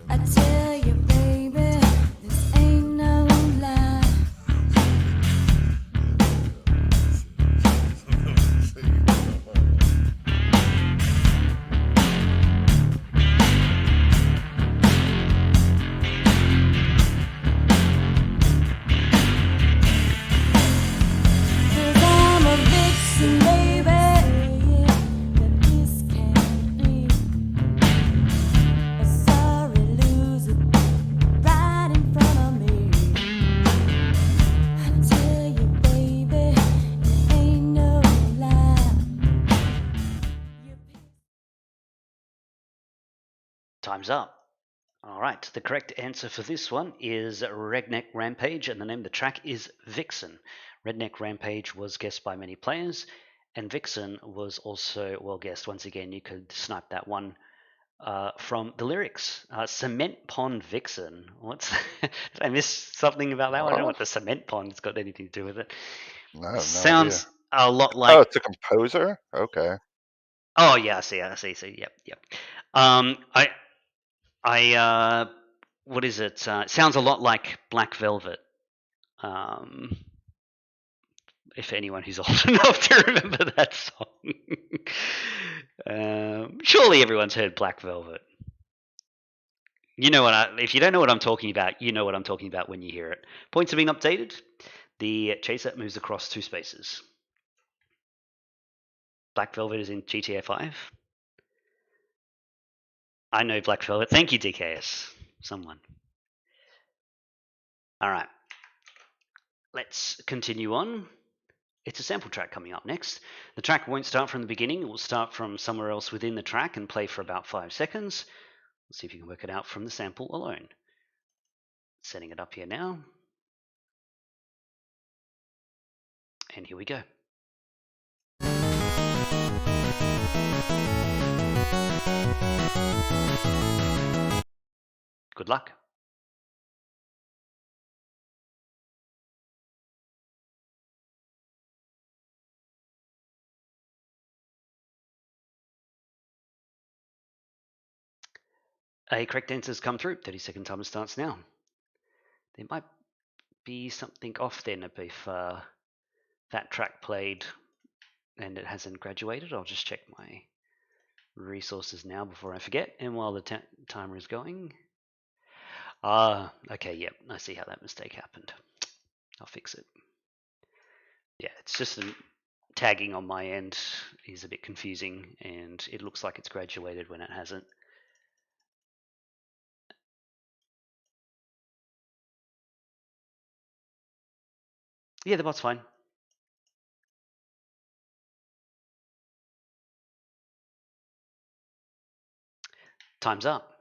I tell you, baby, this ain't no lie. I'm a vixen, baby. That this can't be a sorry loser right in front of me. I tell you, baby, it ain't no lie. Time's up. All right, the correct answer for this one is Redneck Rampage, and the name of the track is Vixen. Redneck Rampage was guessed by many players, and Vixen was also well guessed. Once again, you could snipe that one from the lyrics. Cement Pond Vixen. What's did I miss something about that one? I don't know what the cement pond's got anything to do with it. No, no Sounds idea. a lot Oh, like. it's a composer? Okay. Oh yeah, I see. So yep. I what is it? Sounds a lot like Black Velvet. Um, if anyone who's old enough to remember that song. Surely everyone's heard Black Velvet. You know if you don't know what I'm talking about, you know what I'm talking about when you hear it. Points have been updated. The chaser moves across 2 spaces. Black Velvet is in GTA 5. I know Black Velvet. Thank you, DKS. Someone. All right. Let's continue on. It's a sample track coming up next. The track won't start from the beginning. It will start from somewhere else within the track and play for about 5 seconds. Let's see if you can work it out from the sample alone. Setting it up here now. And here we go. Good luck. A correct answer has come through. 30-second timer starts now. There might be something off then if that track played and it hasn't graduated. I'll just check my resources now before I forget. And while the timer is going, okay, yep, I see how that mistake happened. I'll fix it. Yeah, it's just the tagging on my end is a bit confusing, and it looks like it's graduated when it hasn't. Yeah, the bot's fine. Time's up.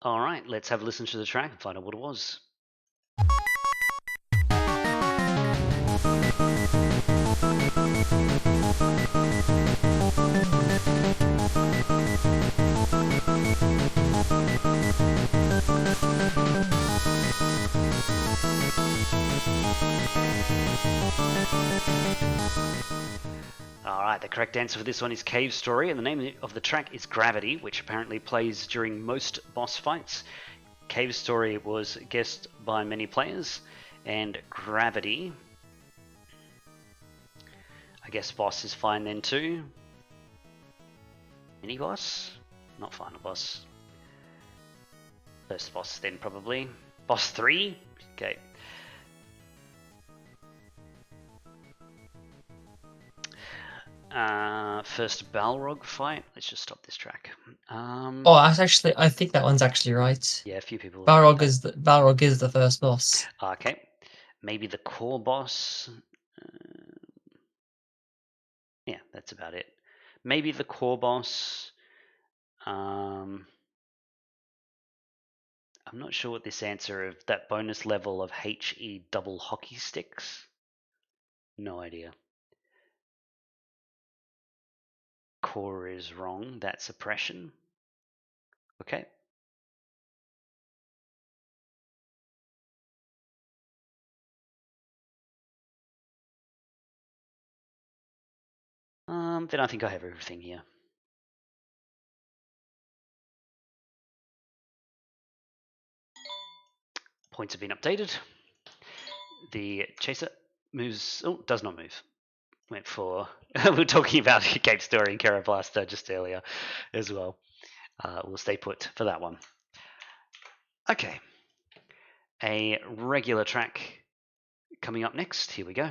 All right, let's have a listen to the track and find out what it was. Alright, the correct answer for this one is Cave Story, and the name of the track is Gravity, which apparently plays during most boss fights. Cave Story was guessed by many players, and Gravity, I guess boss is fine then too. Mini boss? Not final boss. First boss then probably. Boss 3? Okay. First Balrog fight. Let's just stop this track. I think that one's actually right. Yeah, a few people. Balrog is the first boss. Okay, maybe the core boss. Yeah, that's about it. Maybe the core boss. I'm not sure what this answer of that bonus level of HE double hockey sticks. No idea. Core is wrong. That's suppression. Okay. Then I think I have everything here. Points have been updated. The chaser moves. Oh, does not move. Went for. We were talking about Cave Story and Kara Blaster just earlier as well. We'll stay put for that one. Okay. A regular track coming up next. Here we go.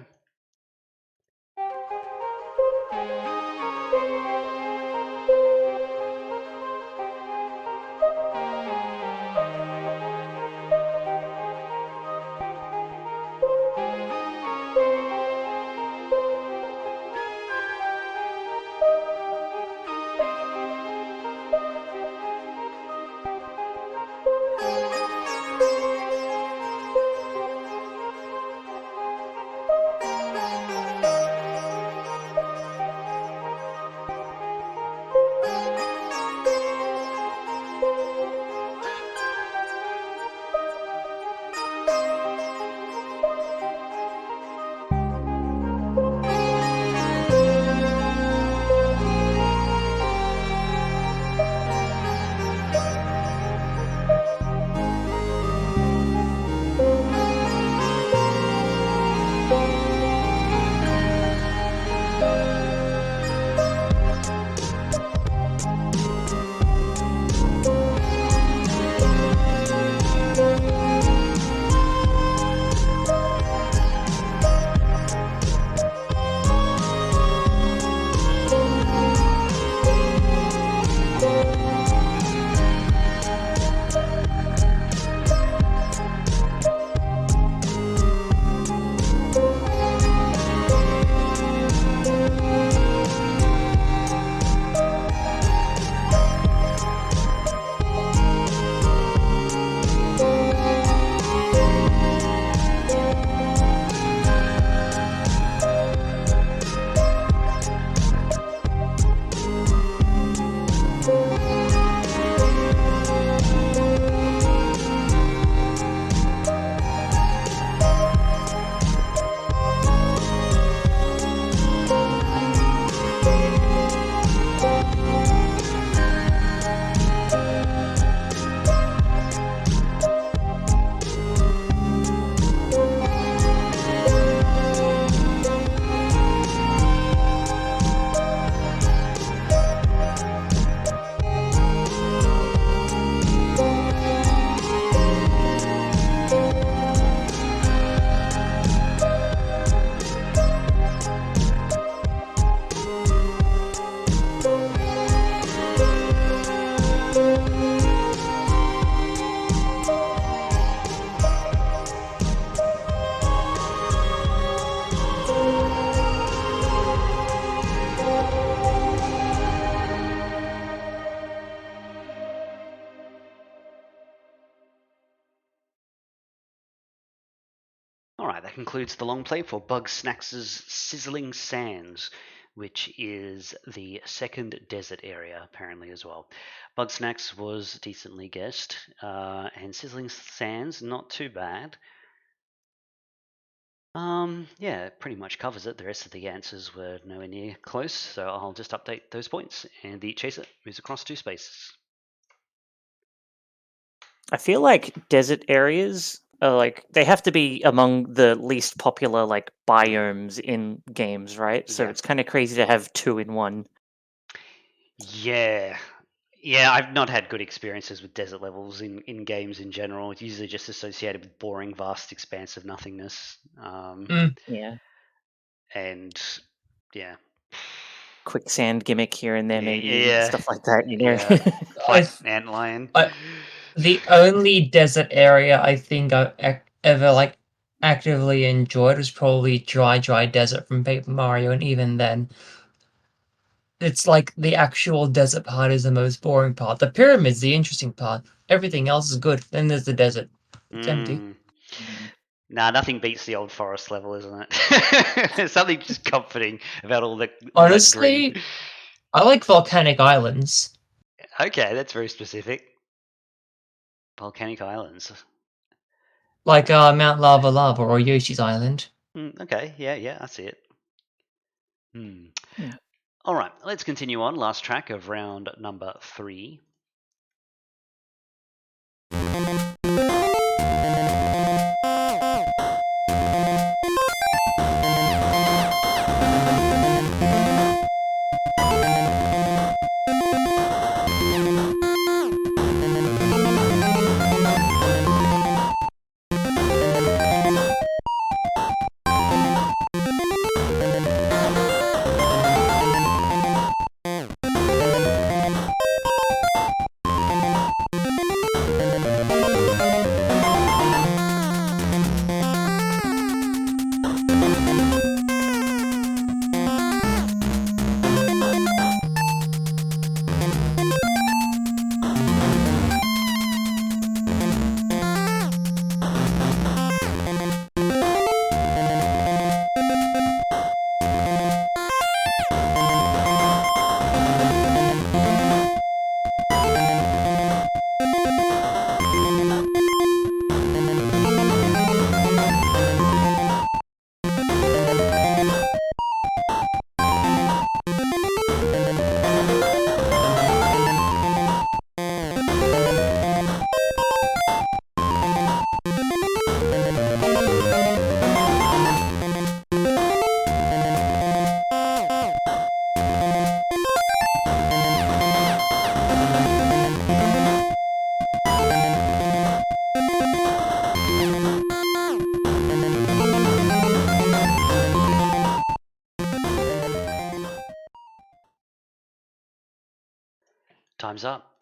All right, that concludes the long play for Bug Snacks' Sizzling Sands, which is the second desert area, apparently, as well. Bug Snacks was decently guessed, and Sizzling Sands, not too bad. Yeah, it pretty much covers it. The rest of the answers were nowhere near close, so I'll just update those points. And the chaser moves across 2 spaces. I feel like desert areas are like they have to be among the least popular like biomes in games, right? So Yeah. it's kind of crazy to have 2 in 1. Yeah. Yeah, I've not had good experiences with desert levels in games in general. It's usually just associated with boring, vast expanse of nothingness. Yeah. And yeah. Quicksand gimmick here and there, maybe Yeah. stuff like that. You know. Yeah. I, Flat antlion. the only desert area I think I've ever like actively enjoyed was probably Dry Desert from Paper Mario, and even then, it's like the actual desert part is the most boring part. The pyramid's the interesting part. Everything else is good. Then there's the desert. It's empty. Nah, nothing beats the old forest level, isn't it? There's something just comforting about all that green. Honestly, I like volcanic islands. Okay, that's very specific. Volcanic islands. Like Mount Lava Lava or Yoshi's Island. Okay, yeah, I see it. Hmm. All right, let's continue on. Last track of round number 3. Time's up.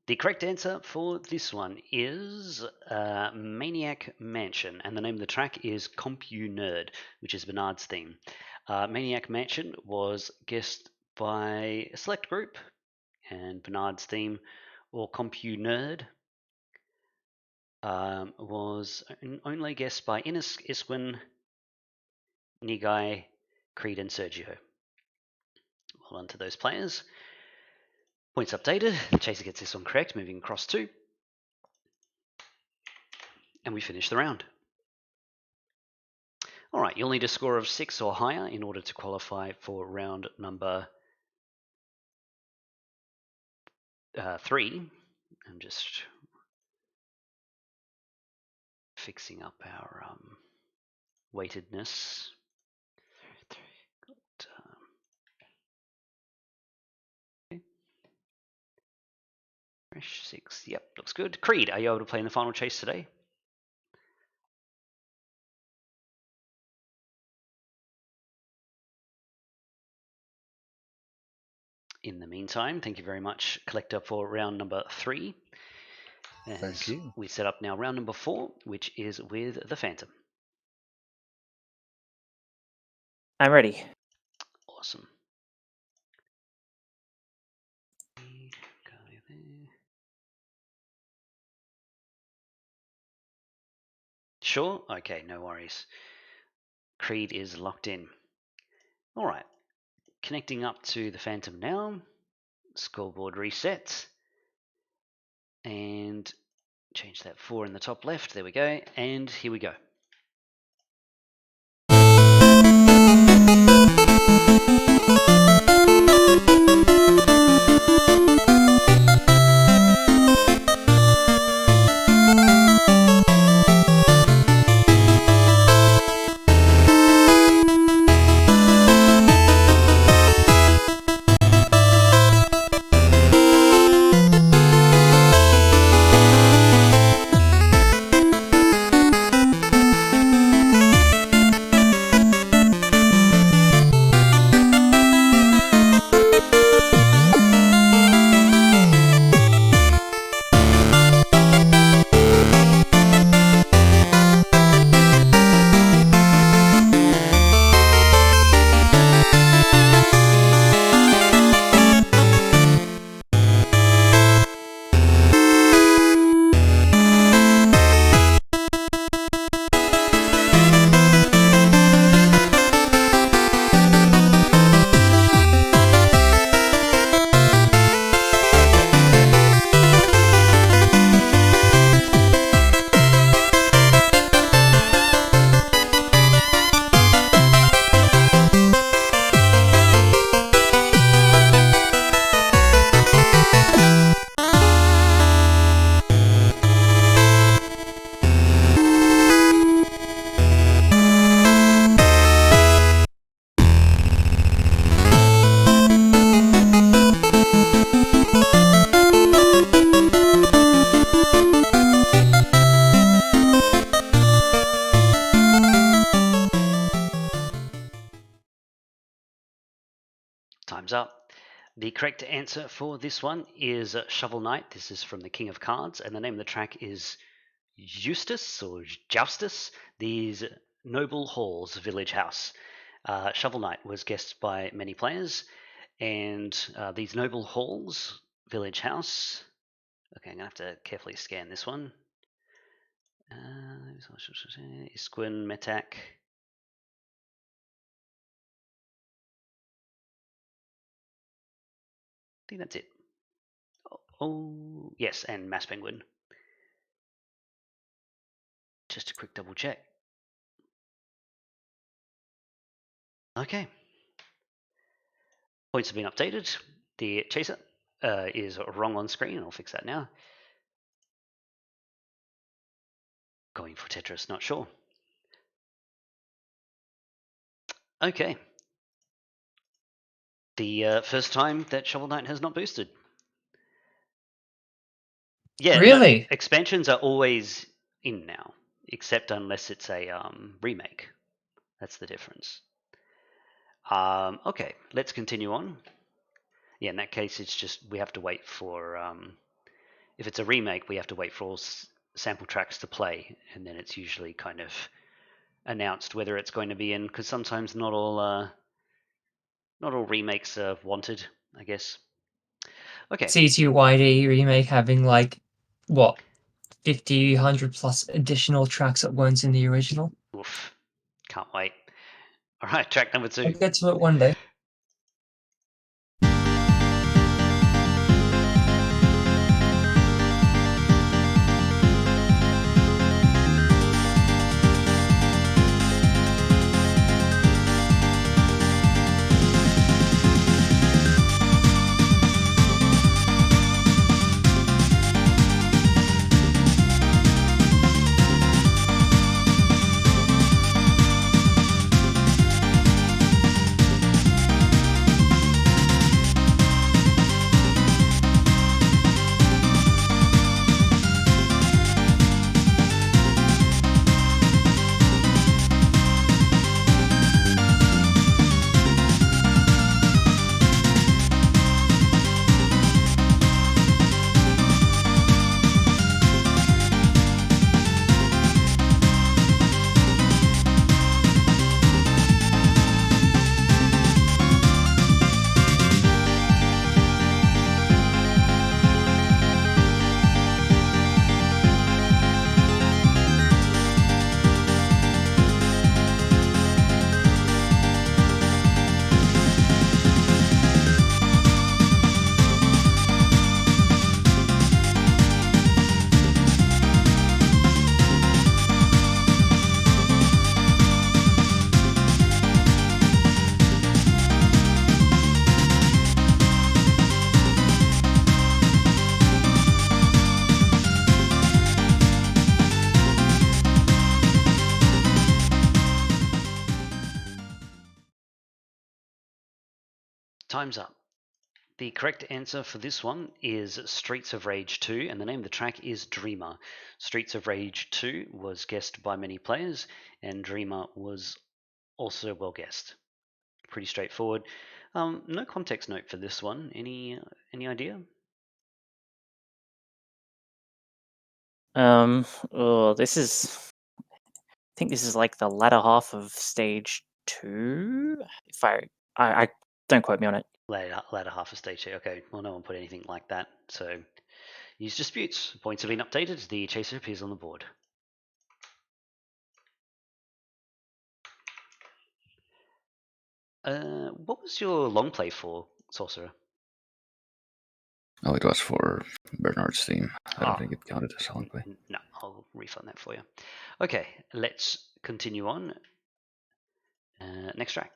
The correct answer for this one is Maniac Mansion, and the name of the track is Compu Nerd, which is Bernard's theme. Maniac Mansion was guessed by a select group, and Bernard's theme, or Compu Nerd, was only guessed by Ines, Iswin, Nigai, Creed, and Sergio. Well done to those players. Points updated. The chaser gets this one correct, moving across 2. And we finish the round. All right, you'll need a score of 6 or higher in order to qualify for round number 3. I'm just fixing up our weightedness. Fresh 6, yep, looks good. Creed, are you able to play in the final chase today? In the meantime, thank you very much, Collector, for round number 3. Thank you. We set up now round number 4, which is with the Phantom. I'm ready. Awesome. Sure? Okay, no worries. Creed is locked in. All right. Connecting up to the Phantom now. Scoreboard reset. And change that 4 in the top left. There we go. And here we go. Time's up. The correct answer for this one is Shovel Knight. This is from the King of Cards, and the name of the track is Eustace or Joustus, These Noble Halls Village House. Shovel Knight was guessed by many players, and These Noble Halls Village House. Okay, I'm going to have to carefully scan this one. Isquin Metak. I think that's it. Oh, yes, and Mass Penguin. Just a quick double check. Okay. Points have been updated. The chaser is wrong on screen. I'll fix that now. Going for Tetris, not sure. Okay. The first time that Shovel Knight has not boosted. Yeah, Really? No, expansions are always in now, except unless it's a remake. That's the difference. Okay, let's continue on. Yeah, in that case, it's just we have to wait for. If it's a remake, we have to wait for all sample tracks to play, and then it's usually kind of announced whether it's going to be in. Because sometimes not all remakes are wanted, I guess. Okay. C2YD remake having like what 50, 100 plus additional tracks that weren't in the original. Oof. Can't wait. All right, track number 2. I'll get to it one day. time's up. The correct answer for this one is Streets of Rage 2, and the name of the track is Dreamer. Streets of Rage 2 was guessed by many players, and Dreamer was also well guessed. Pretty straightforward. No context note for this one. Any idea? This is. I think this is like the latter half of stage 2. If I don't quote me on it. Latter half of stage 2. Okay, well, no one put anything like that. So, use disputes. Points have been updated. The chaser appears on the board. What was your long play for, Sorcerer? Oh, it was for Bernard's team. I don't think it counted as long play. No, I'll refund that for you. Okay, let's continue on. Next track.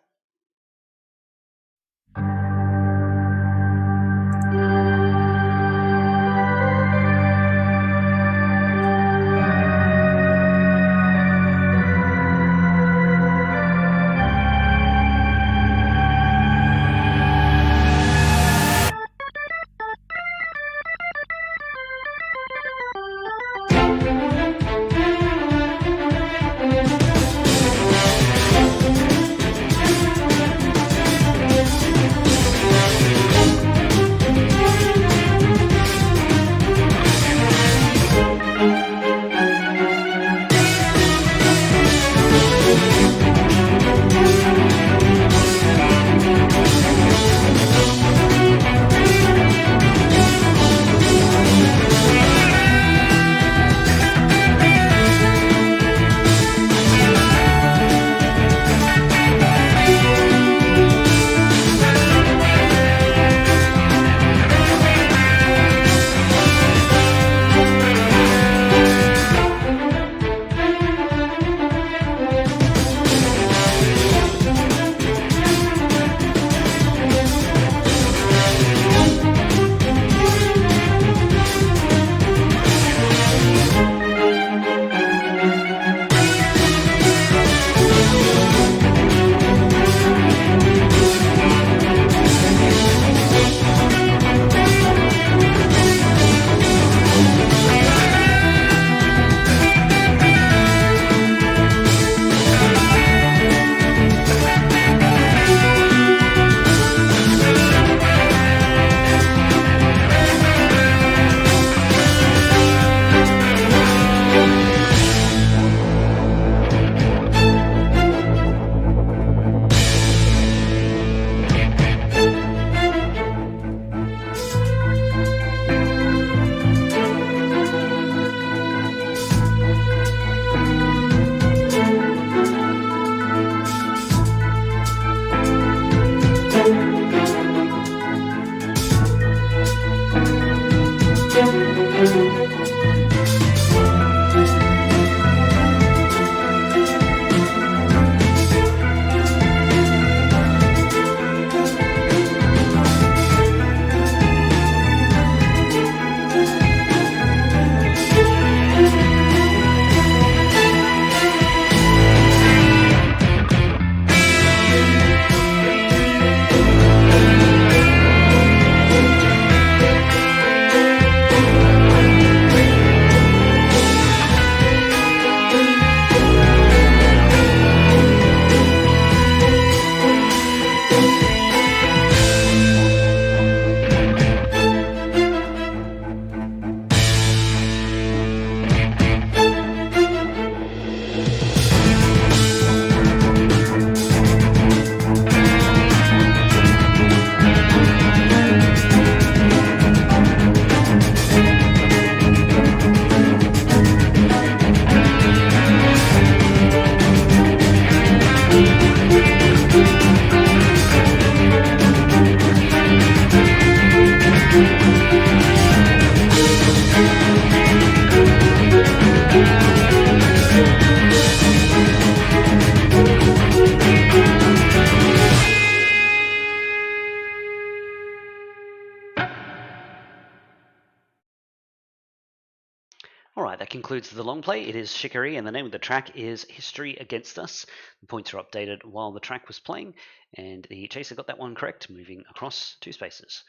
All right, that concludes the long play. It is Shikari, and the name of the track is History Against Us. The points are updated while the track was playing, and the chaser got that one correct, moving across 2 spaces.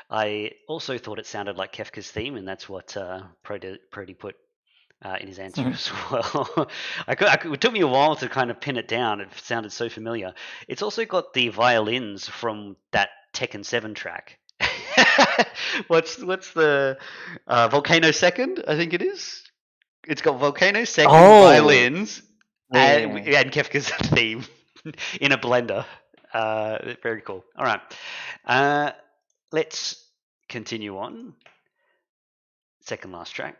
I also thought it sounded like Kefka's theme, and that's what Prody put in his answer as well. It took me a while to kind of pin it down. It sounded so familiar. It's also got the violins from that Tekken 7 track. what's the Volcano Second? I think it is. It's got Volcano Second violins and Kefka's theme in a blender. Very cool. All right, let's continue on. Second last track.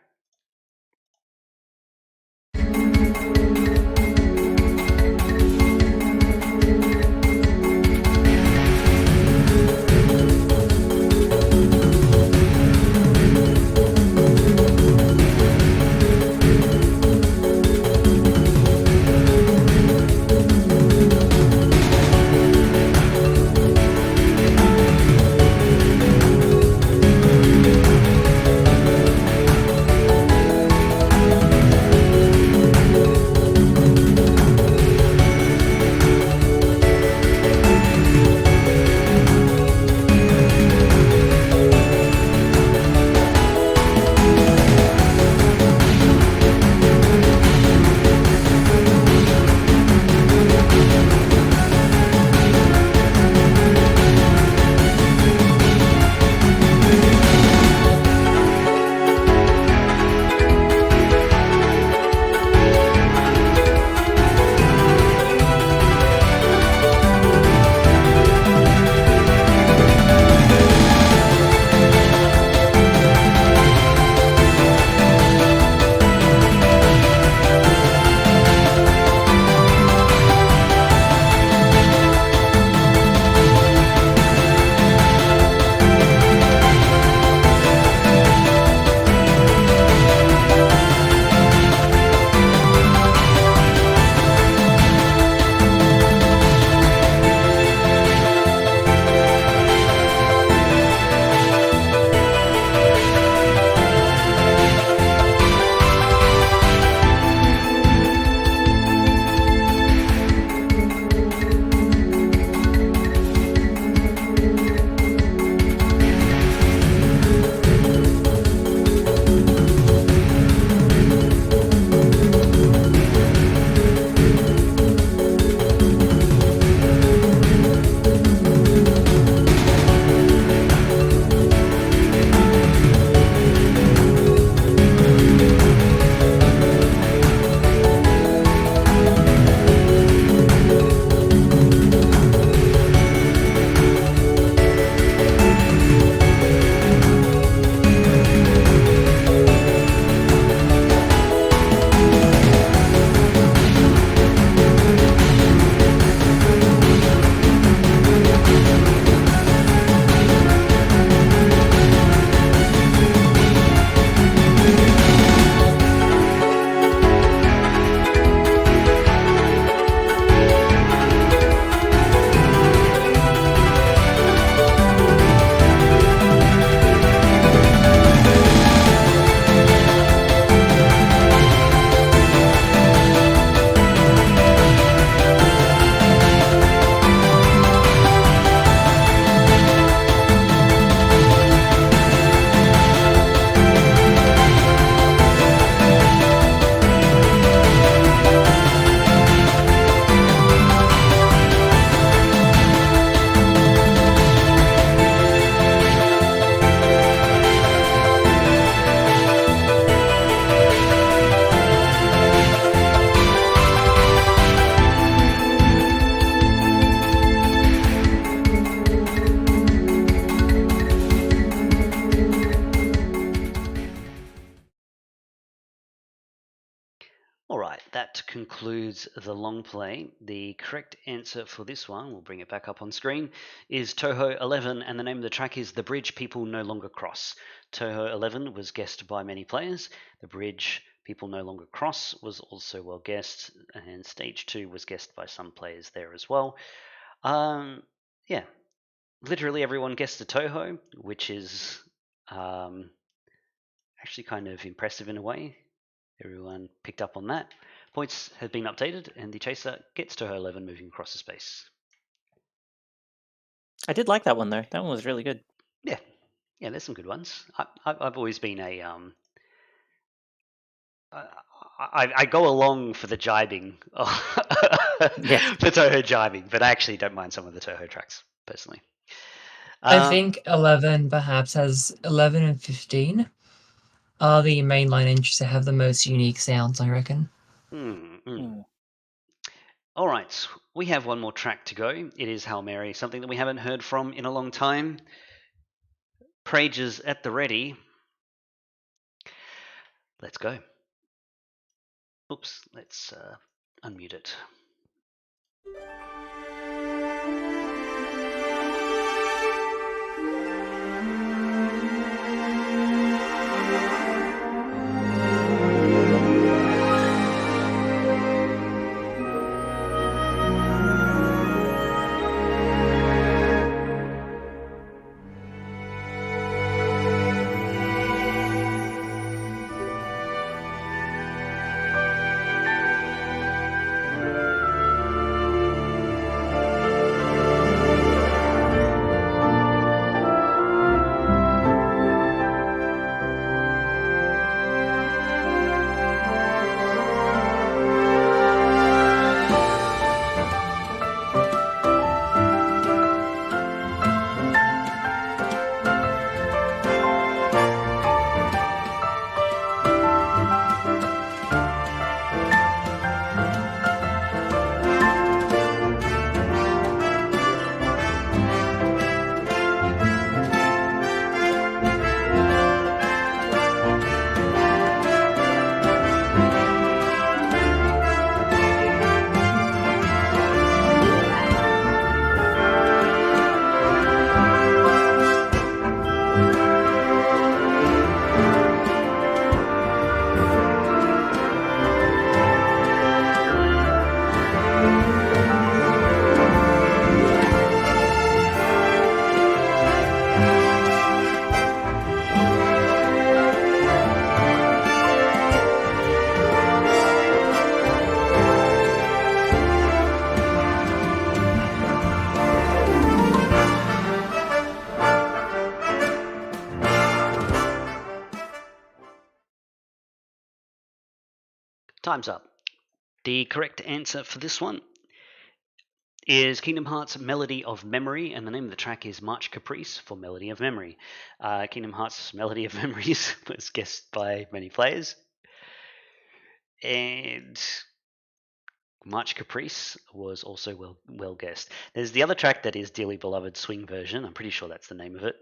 All right, that concludes the long play. The correct answer for this one, we'll bring it back up on screen, is Toho 11, and the name of the track is The Bridge People No Longer Cross. Toho 11 was guessed by many players. The Bridge People No Longer Cross was also well guessed, and Stage 2 was guessed by some players there as well. Yeah, literally everyone guessed the Toho, which is actually kind of impressive in a way. Everyone picked up on that. Points have been updated, and the chaser gets to her 11, moving across the space. I did like that one though. That one was really good. Yeah, there's some good ones. I've always been a I go along for the jibing, Yeah. for Toho jibing, but I actually don't mind some of the Toho tracks personally. I think 11 perhaps has 11 and 15 are the mainline entries that have the most unique sounds, I reckon. All right, we have one more track to go. It is Hail Mary, something that we haven't heard from in a long time. Prages at the ready. Let's go. Oops, let's unmute it. Time's up. The correct answer for this one is Kingdom Hearts Melody of Memory, and the name of the track is March Caprice for Melody of Memory. Kingdom Hearts Melody of Memories was guessed by many players. And March Caprice was also well guessed. There's the other track that is Dearly Beloved Swing Version. I'm pretty sure that's the name of it.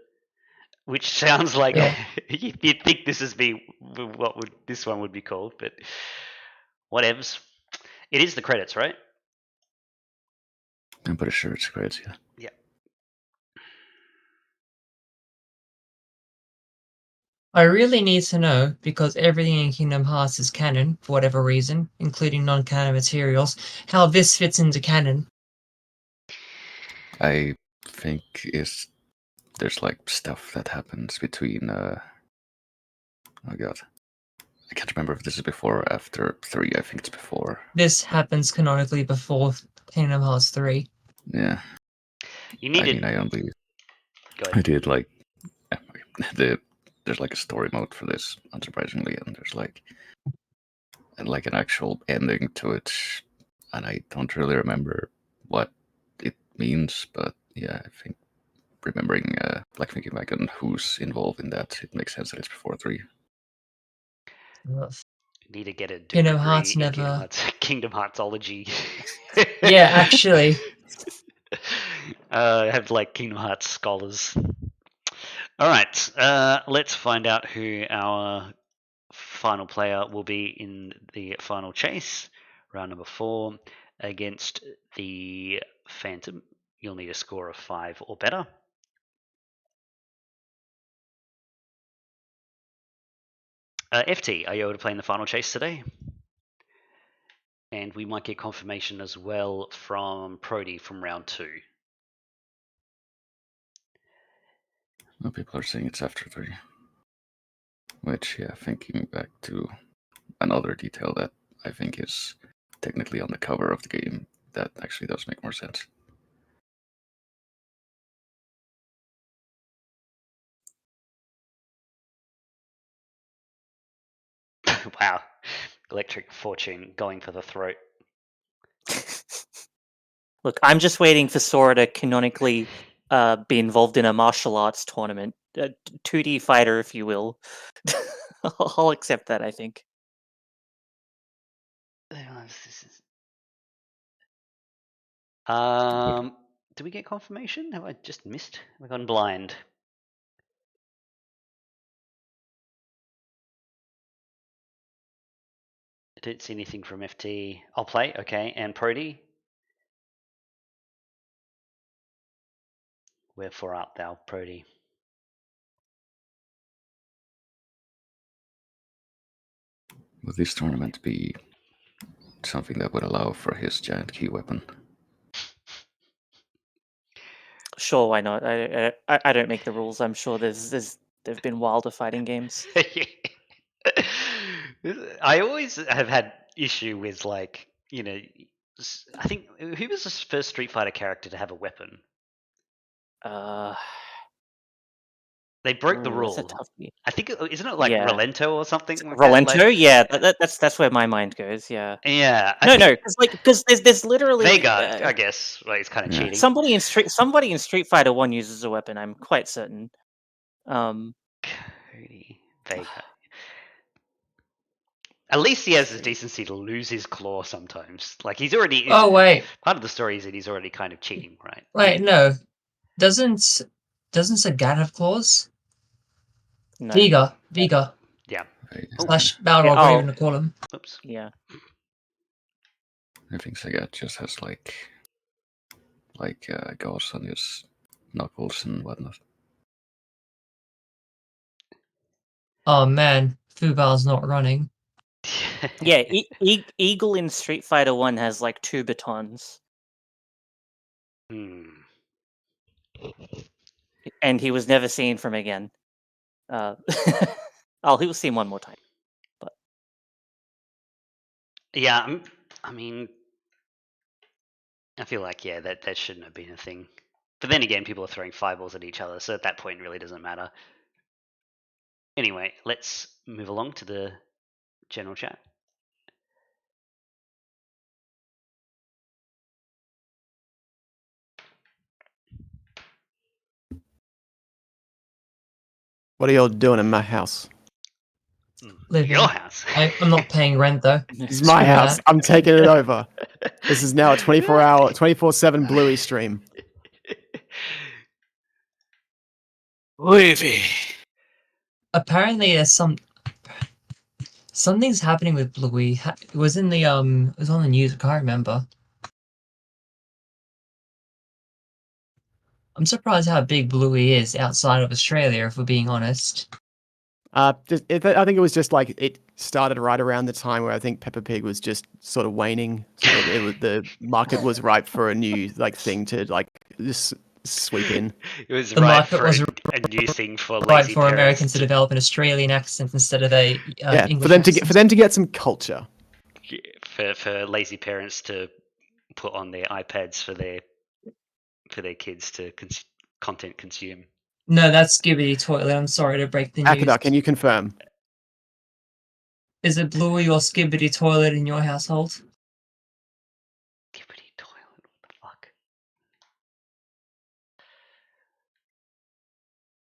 Which sounds like Yeah. you'd think this is what would this one would be called, but whatevs. It is the credits, right? I'm pretty sure it's great, yeah. Yeah. I really need to know, because everything in Kingdom Hearts is canon, for whatever reason, including non-canon materials, how this fits into canon. I think there's like stuff that happens between oh god. I can't remember if this is before or after 3. I think it's before. This happens canonically before Kingdom Hearts 3. Yeah. You needed. I Go ahead. did like there's like a story mode for this, unsurprisingly, and there's like an actual ending to it, and I don't really remember what it means, but yeah, I think remembering thinking back on who's involved in that, it makes sense that it's before 3. Ugh. Need to get a Kingdom degree Hearts in never. Kingdom Heartsology. Yeah, actually. Have like Kingdom Hearts scholars. All right, let's find out who our final player will be in the final chase, round number 4, against the Phantom. You'll need a score of 5 or better. FT, are you able to play in the final chase today? And we might get confirmation as well from Prody from round 2. Well, people are saying it's after 3. Which, yeah, thinking back to another detail that I think is technically on the cover of the game that actually does make more sense. Wow. Electric Fortune going for the throat. Look, I'm just waiting for Sora to canonically be involved in a martial arts tournament, 2D fighter, if you will. I'll accept that. I think. Do we get confirmation? Have I just missed? Have I gone blind? I don't see anything from FT. I'll play, okay, and Prody. Wherefore art thou, Prody? Would this tournament be something that would allow for his giant key weapon? Sure, why not? I don't make the rules. I'm sure there've been wilder fighting games. I always have had issue with, like, you know, I think, who was the first Street Fighter character to have a weapon? They broke the Ooh, rule. that's a toughie. I think, isn't it like Yeah. Rolento or something like Rolento, that? Like, yeah, that's where my mind goes. Yeah. yeah. No, because there's literally Vega, I guess, like, it's kind of Yeah. cheating. somebody in Street Fighter 1 uses a weapon. I'm quite certain. Cody Vega. At least he has the decency to lose his claw sometimes. Like, he's already. Oh wait, Part of the story is that he's already kind of cheating, right? wait, no. Doesn't Sagat have claws? No. Vega. Yeah. Slash Balrog, Yeah, what are you oh. gonna call him? Oops. Yeah. I think Sagat just has like gauze on his knuckles and whatnot. Oh man, Fubal's not running. Yeah, Eagle in Street Fighter 1 has like 2 batons. Hmm. And he was never seen from again. He was seen one more time. But Yeah, I mean, I feel like, yeah, that shouldn't have been a thing. But then again, people are throwing fireballs at each other, so at that point, it really doesn't matter. Anyway, let's move along to the general chat. What are y'all doing in my house? Living. Your house. I'm not paying rent though. This is my Screw house. that. I'm taking it over. This is now a 24/7 Bluey stream. Leafy. Apparently, there's something's happening with Bluey. It was in the it was on the news. I can't remember. I'm surprised how big Bluey is outside of Australia, if we're being honest. I think it was just like it started right around the time where I think Peppa Pig was just sort of waning. So the market was ripe for a new thing to just sweep in. It was The right market for was a new thing for Right lazy for parents Americans to develop an Australian accent instead of a Yeah, English for them accent. to get some culture. for lazy parents to put on their iPads for their kids to content consume. No, that's Skibbity Toilet. I'm sorry to break the news. Akada, can you confirm? Is it Bluey or Skibbity Toilet in your household? Skibbity toilet, what the fuck?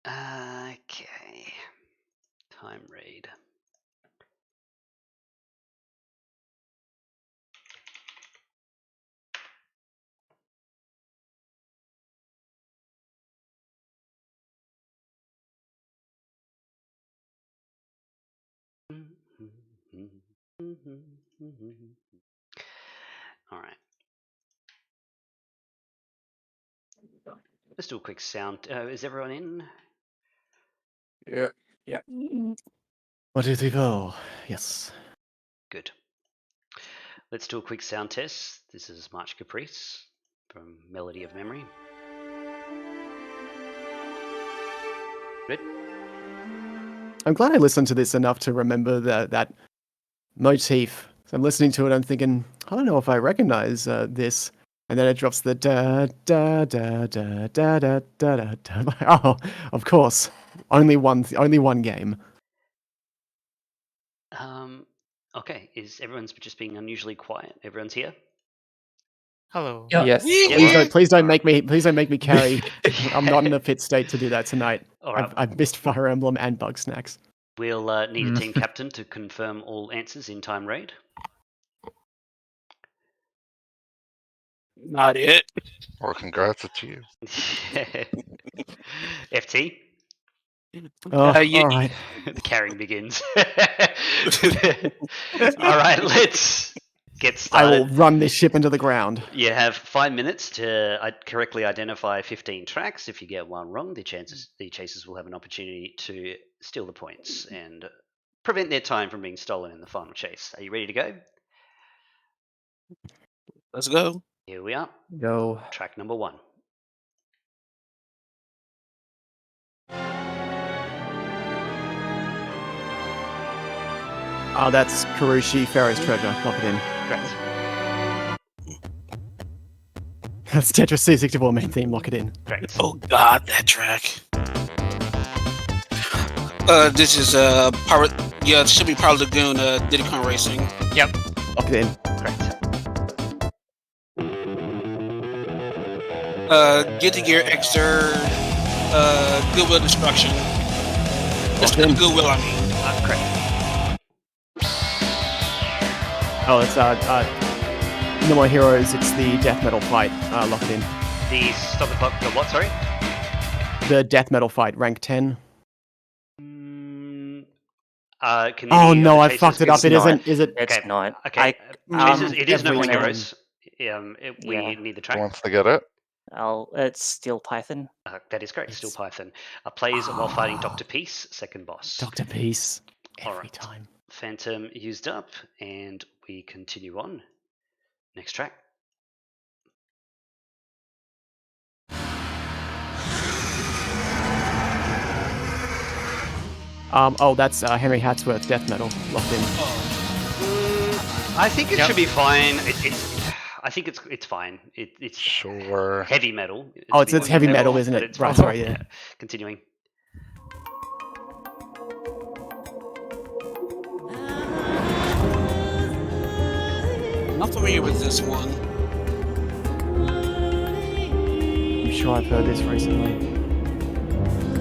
Okay. Time read. All right. Let's do a quick sound. Is everyone in? Yeah. Yeah. 1, 2, 3, 4. Yes. Good. Let's do a quick sound test. This is March Caprice from Melody of Memory. Good. I'm glad I listened to this enough to remember that motif. So I'm listening to it. I'm thinking, I don't know if I recognize this. And then it drops the da da da da da da da da. Da. Oh, of course. Only one game. Okay, is everyone's just being unusually quiet? Everyone's here? Hello. Yeah. Yes. Please don't make me carry. I'm not in a fit state to do that tonight. All right. I've missed Fire Emblem and Bug Snacks. We'll need a team captain to confirm all answers in time raid. Not it. Well, congrats to you. FT, Oh, yeah. all right. the carrying begins. All right, let's get I started. will run this ship into the ground. You have 5 minutes to correctly identify 15 tracks. If you get one wrong, the chasers will have an opportunity to steal the points and prevent their time from being stolen in the final chase. Are you ready to go? Let's go. Here we are. Go. Track number 1. Oh, that's Karushi Pharaoh's Treasure. Lock it in. Correct. That's Tetris C64 main theme. Lock it in. Correct. Oh God, that track. This is Pirate. Yeah, it should be Pirate Lagoon. Diddy Kong Racing. Yep. Lock it in. Correct. Guilty Gear Xrd. Goodwill Destruction. in. Goodwill, I mean. Correct. Oh, it's No More Heroes. It's the death metal fight. Lock it in. The stop the clock. The what? Sorry. The death metal fight. Rank 10. Can Oh the no, other I chasers fucked it give- up. It not. isn't. Is it? It's Okay. not. Okay. Chasers, it is No More everyone- Heroes. We Yeah. need the Who track. wants to get it? It's Steel Python. That is correct. Still Python. Plays while fighting Dr. Peace, second boss. Dr. Peace. Every Alright. time. Phantom used up, and we continue on. Next track. Oh, that's Henry Hatsworth's death metal. Locked in. I think it should be fine. I think it's fine. It's Sure. heavy metal. Oh, it's heavy metal, isn't but it? it's Right, fine. sorry, yeah. Continuing. Not familiar with this one. I'm sure I've heard this recently.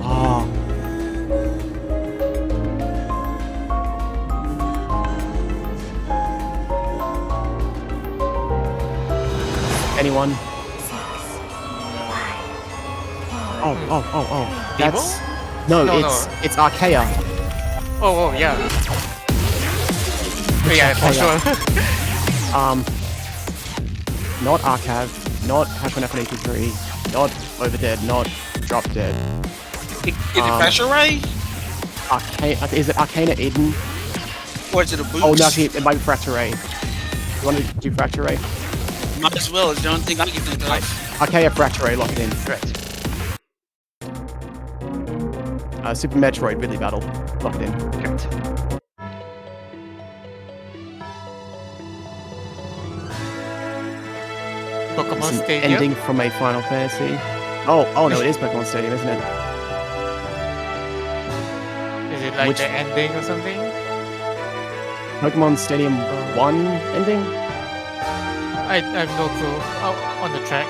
Oh. Anyone? Oh. That's no, it's Archaea. Oh, yeah. Yeah, for Archaea. sure. Not Arcav, not H1F183, not Overdead, not Drop Dead. Is it Pressure Ray? Is it Arcana Eden? Or is it a boost? Oh, no, actually, it might be Fracture Ray. You want to do Fracture Ray? Might as well. It's the only thing I can think of. Archaea Fracture Ray, lock it in. Correct. Super Metroid Ridley Battle, lock it in. Correct. Pokemon It's an Stadium. ending from a Final Fantasy. Oh no, it is Pokemon Stadium, isn't it? Is it like Which- the ending or something? Pokemon Stadium 1 ending? I have no clue. Oh, on the track.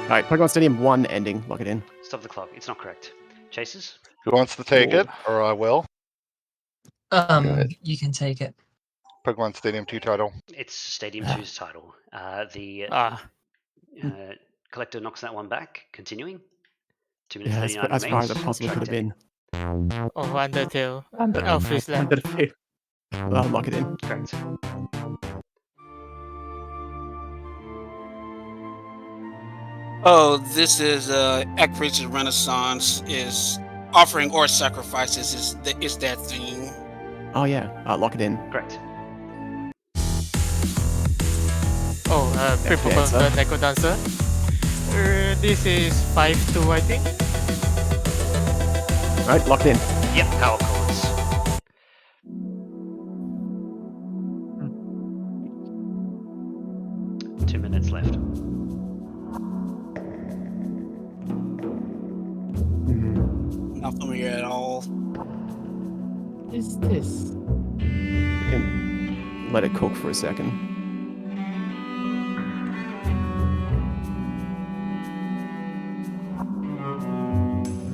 Alright, Pokemon Stadium 1 ending, lock it in. Stop the clock. It's not correct. Chasers? Who wants to take it? Or I will. ahead. You can take it. Pokemon Stadium 2 title. It's Stadium 2's title. The collector knocks that one back. Continuing. 2 minutes Yeah, 39 as far as remains. it possibly Track could have 10. been. Oh, Undertale. Elfish Land. I'll lock it in. Correct. Oh, this is Activision Renaissance is offering or sacrifices is that theme. Oh yeah, lock it in. Correct. Oh, Purple answer. the Neko Dancer. This is 5-2, I think. Alright, locked in. Yep, power chords. 2 minutes left. Not familiar at all. Is this? Let it cook for a second.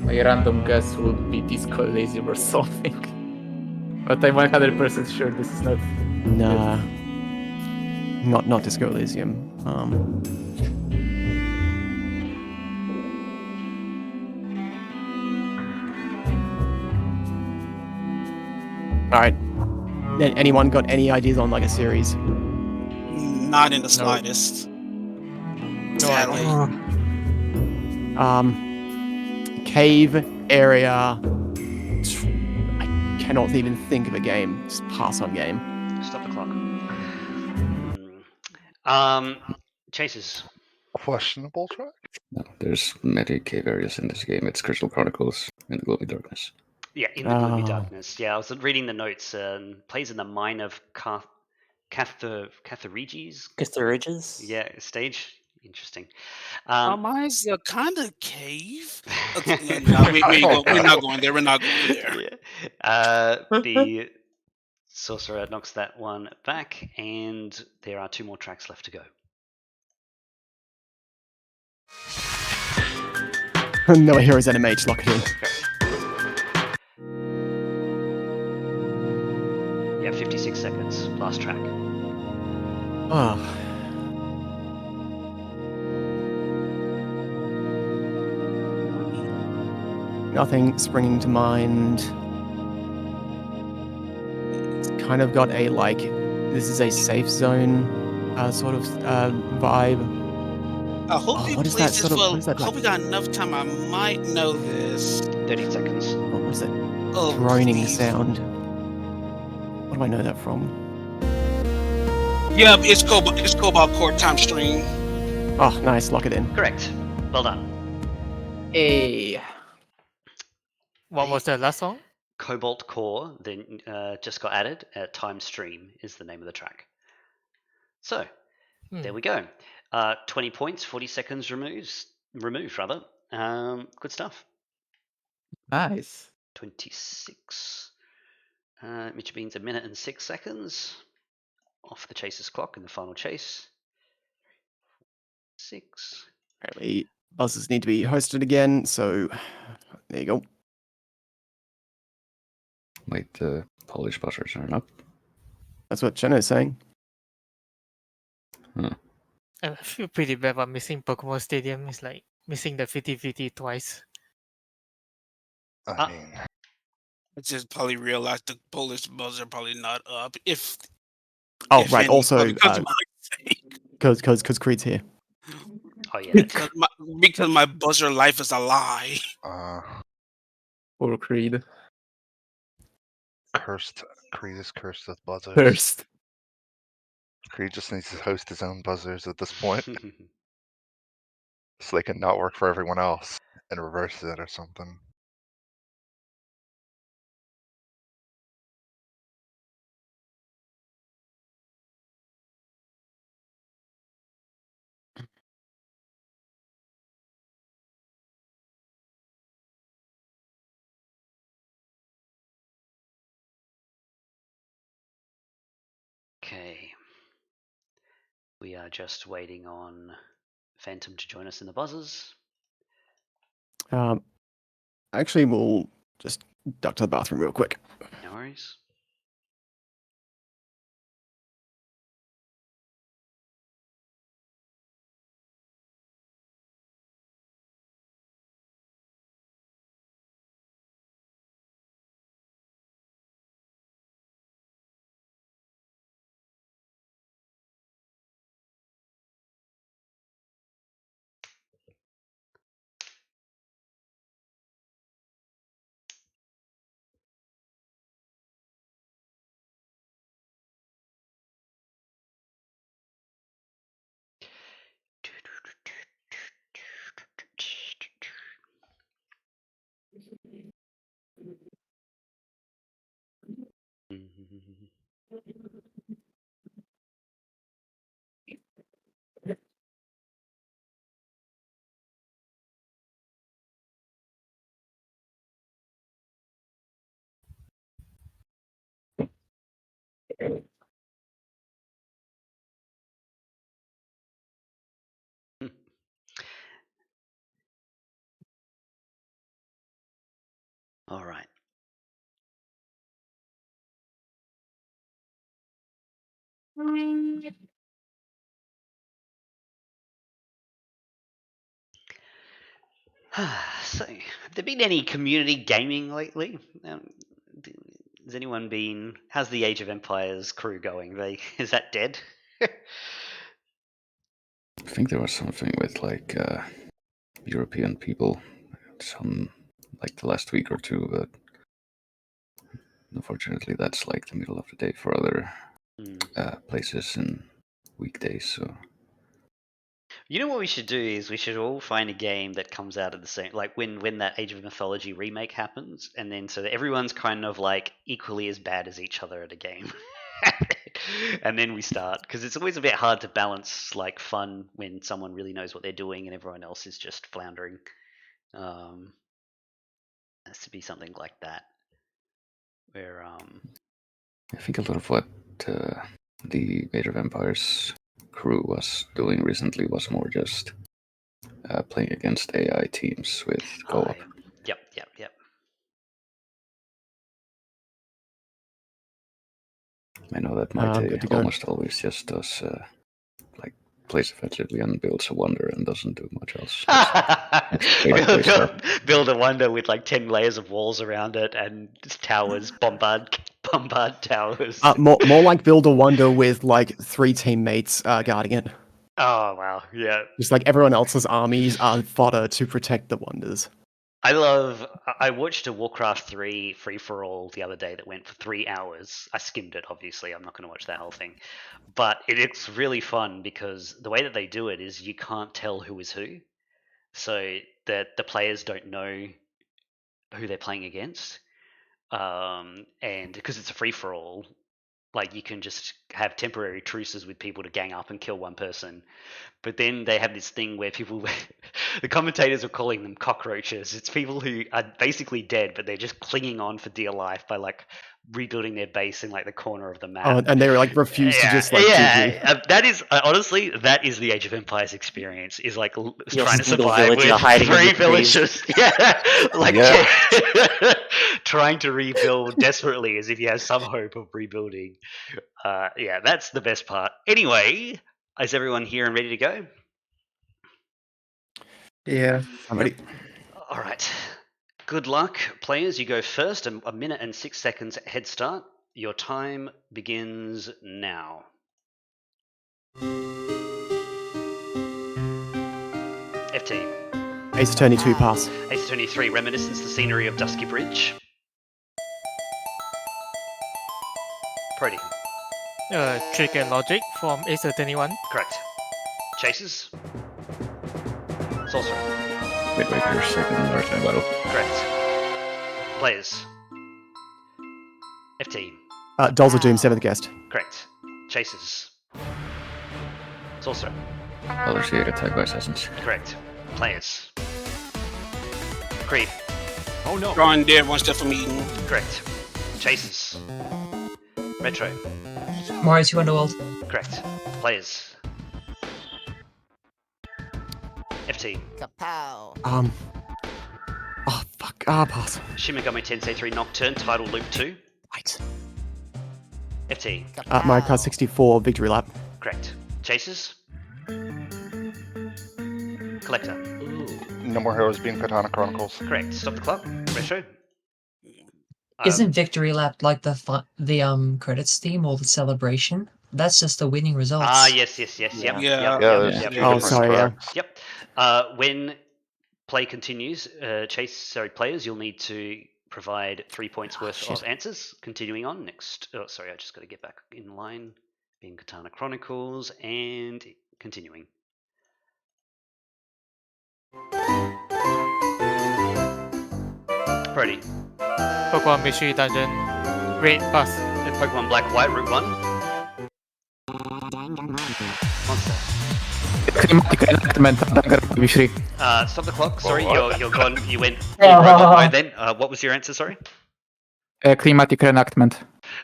My random guess would be Disco Elysium or something. But I'm 100% sure this is not. Nah. Not Disco Elysium. Alright. Anyone got any ideas on like a series? Not in the slightest. Sadly. Cave area. I cannot even think of a game. Just pass on game. Stop the clock. Chasers. Questionable track? No, there's many cave areas in this game. It's Crystal Chronicles in the Gloomy Darkness. Yeah, in the Gloomy Oh. Darkness. Yeah, I was reading the notes. Plays in the mine of Cathareges. Ridges? Yeah, stage. Interesting. Mine's a kind of cave. No, we're not going there. We're not going there. Yeah. The sorcerer knocks that one back, and there are 2 more tracks left to go. No Heroes NMH, lock it in. Yeah, 56 seconds. Last track. Ah. Nothing springing to mind. It's kind of got a like, this is a safe zone sort of vibe. I hope you what is play that this sort of? for. What is that I hope like? we got enough time. I might know this. 30 seconds. What is that Oh, droning please. sound? What do I know that from? Yeah, it's Cobalt Core Time Stream. Oh, nice. Lock it in. Correct. Well done. Hey. What was the last one? Cobalt Core then just got added. Time Stream is the name of the track. So there we go. 20 points, 40 seconds removed rather. Good stuff. Nice. 26, which means 1 minute and 6 seconds off the chaser's clock in the final chase. 6. Apparently, buzzers need to be hosted again. So there you go. Wait, the Polish buzzers aren't up. That's what Cheno's saying. I feel pretty bad about missing Pokemon Stadium. It's like missing the 50-50 twice. I mean, I just probably realized the Polish buzzer probably not up. If Oh, if right. any, Also, because of my sake. because Creed's here. Oh yeah, that's right. Because my buzzer life is a lie. Poor Creed. cursed. Creed is cursed with buzzers. First. Creed just needs to host his own buzzers at this point, so they can not work for everyone else and reverse it or something. Okay. We are just waiting on Phantom to join us in the buzzers. Actually, we'll just duck to the bathroom real quick. No worries. All right. So, have there been any community gaming lately? Has anyone been? How's the Age of Empires crew going? Is that dead? I think there was something with like European people, some like the last week or two, but unfortunately that's like the middle of the day for other places and weekdays. So You know what we should do is we should all find a game that comes out at the same, like when that Age of Mythology remake happens, and then so that everyone's kind of like equally as bad as each other at a game. And then we start, because it's always a bit hard to balance like fun when someone really knows what they're doing and everyone else is just floundering. Has to be something like that, where I think a lot of what the Age of Empires crew was doing recently was more just playing against AI teams with co-op. Yep. I know that Maite almost always just does like plays effectively and builds a wonder and doesn't do much else. Build a wonder with like 10 layers of walls around it and towers, bombard towers. More like build a wonder with like 3 teammates guarding it. Oh wow, yeah. Just like everyone else's armies are fodder to protect the wonders. I watched a Warcraft 3 free-for-all the other day that went for 3 hours. I skimmed it, obviously. I'm not going to watch that whole thing. But it's really fun because the way that they do it is you can't tell who is who. So that the players don't know who they're playing against. And because it's a free-for-all, like you can just have temporary truces with people to gang up and kill one person. But then they have this thing where people, the commentators are calling them cockroaches. It's people who are basically dead, but they're just clinging on for dear life by like rebuilding their base in like the corner of the map. Oh, and they like refuse to just like GG. That is honestly, that is the Age of Empires experience. Is like Your trying to single survive with villager hiding in 3 the trees. villagers. Trying to rebuild desperately as if you have some hope of rebuilding. That's the best part. Anyway, is everyone here and ready to go? Yeah. I'm ready. All right. Good luck, players. You go first. A minute and 6 seconds head start. Your time begins now. FT. Ace Attorney 2 pass. Ace Attorney 3. Reminiscence the scenery of Dusky Bridge. Prody. Trick and Logic from Ace Attorney 1. Correct. Chases. Sorcerer. Midwaker, second maritime battle. Correct. Players. FT. Dolls of Doom, 7th guest. Correct. Chases. Sorcerer. Other Sieg attack by assassins. Correct. Players. Creed. Oh no. Drawing dead, one step from Eden. Correct. Chases. Retro. Mario 2 Underworld. Correct. Players. FT. Kapow. Oh fuck. Pass. Shin Megami Tensei 3 Nocturne, Title Loop 2. Right. FT. Mario Kart 64 Victory Lap. Correct. Chases. Collector. No More Heroes being Katana Chronicles. Correct. Stop the clock. Retro. Isn't Victory Lap like the credits theme or the celebration? That's just the winning results. Yes. Yep. Yep. Oh, sorry. Yeah. Yep. When play continues, players, you'll need to provide 3 points worth of answers. Continuing on next. Oh, sorry, I just got to get back in line. Being Katana Chronicles and continuing. Brody. Pokemon Mystery Dungeon. Raid Pass. Pokemon Black White Route 1. Monster. Stop the clock. Sorry, you're gone. You went in robot mode then. What was your answer? Sorry. Climatic reenactment.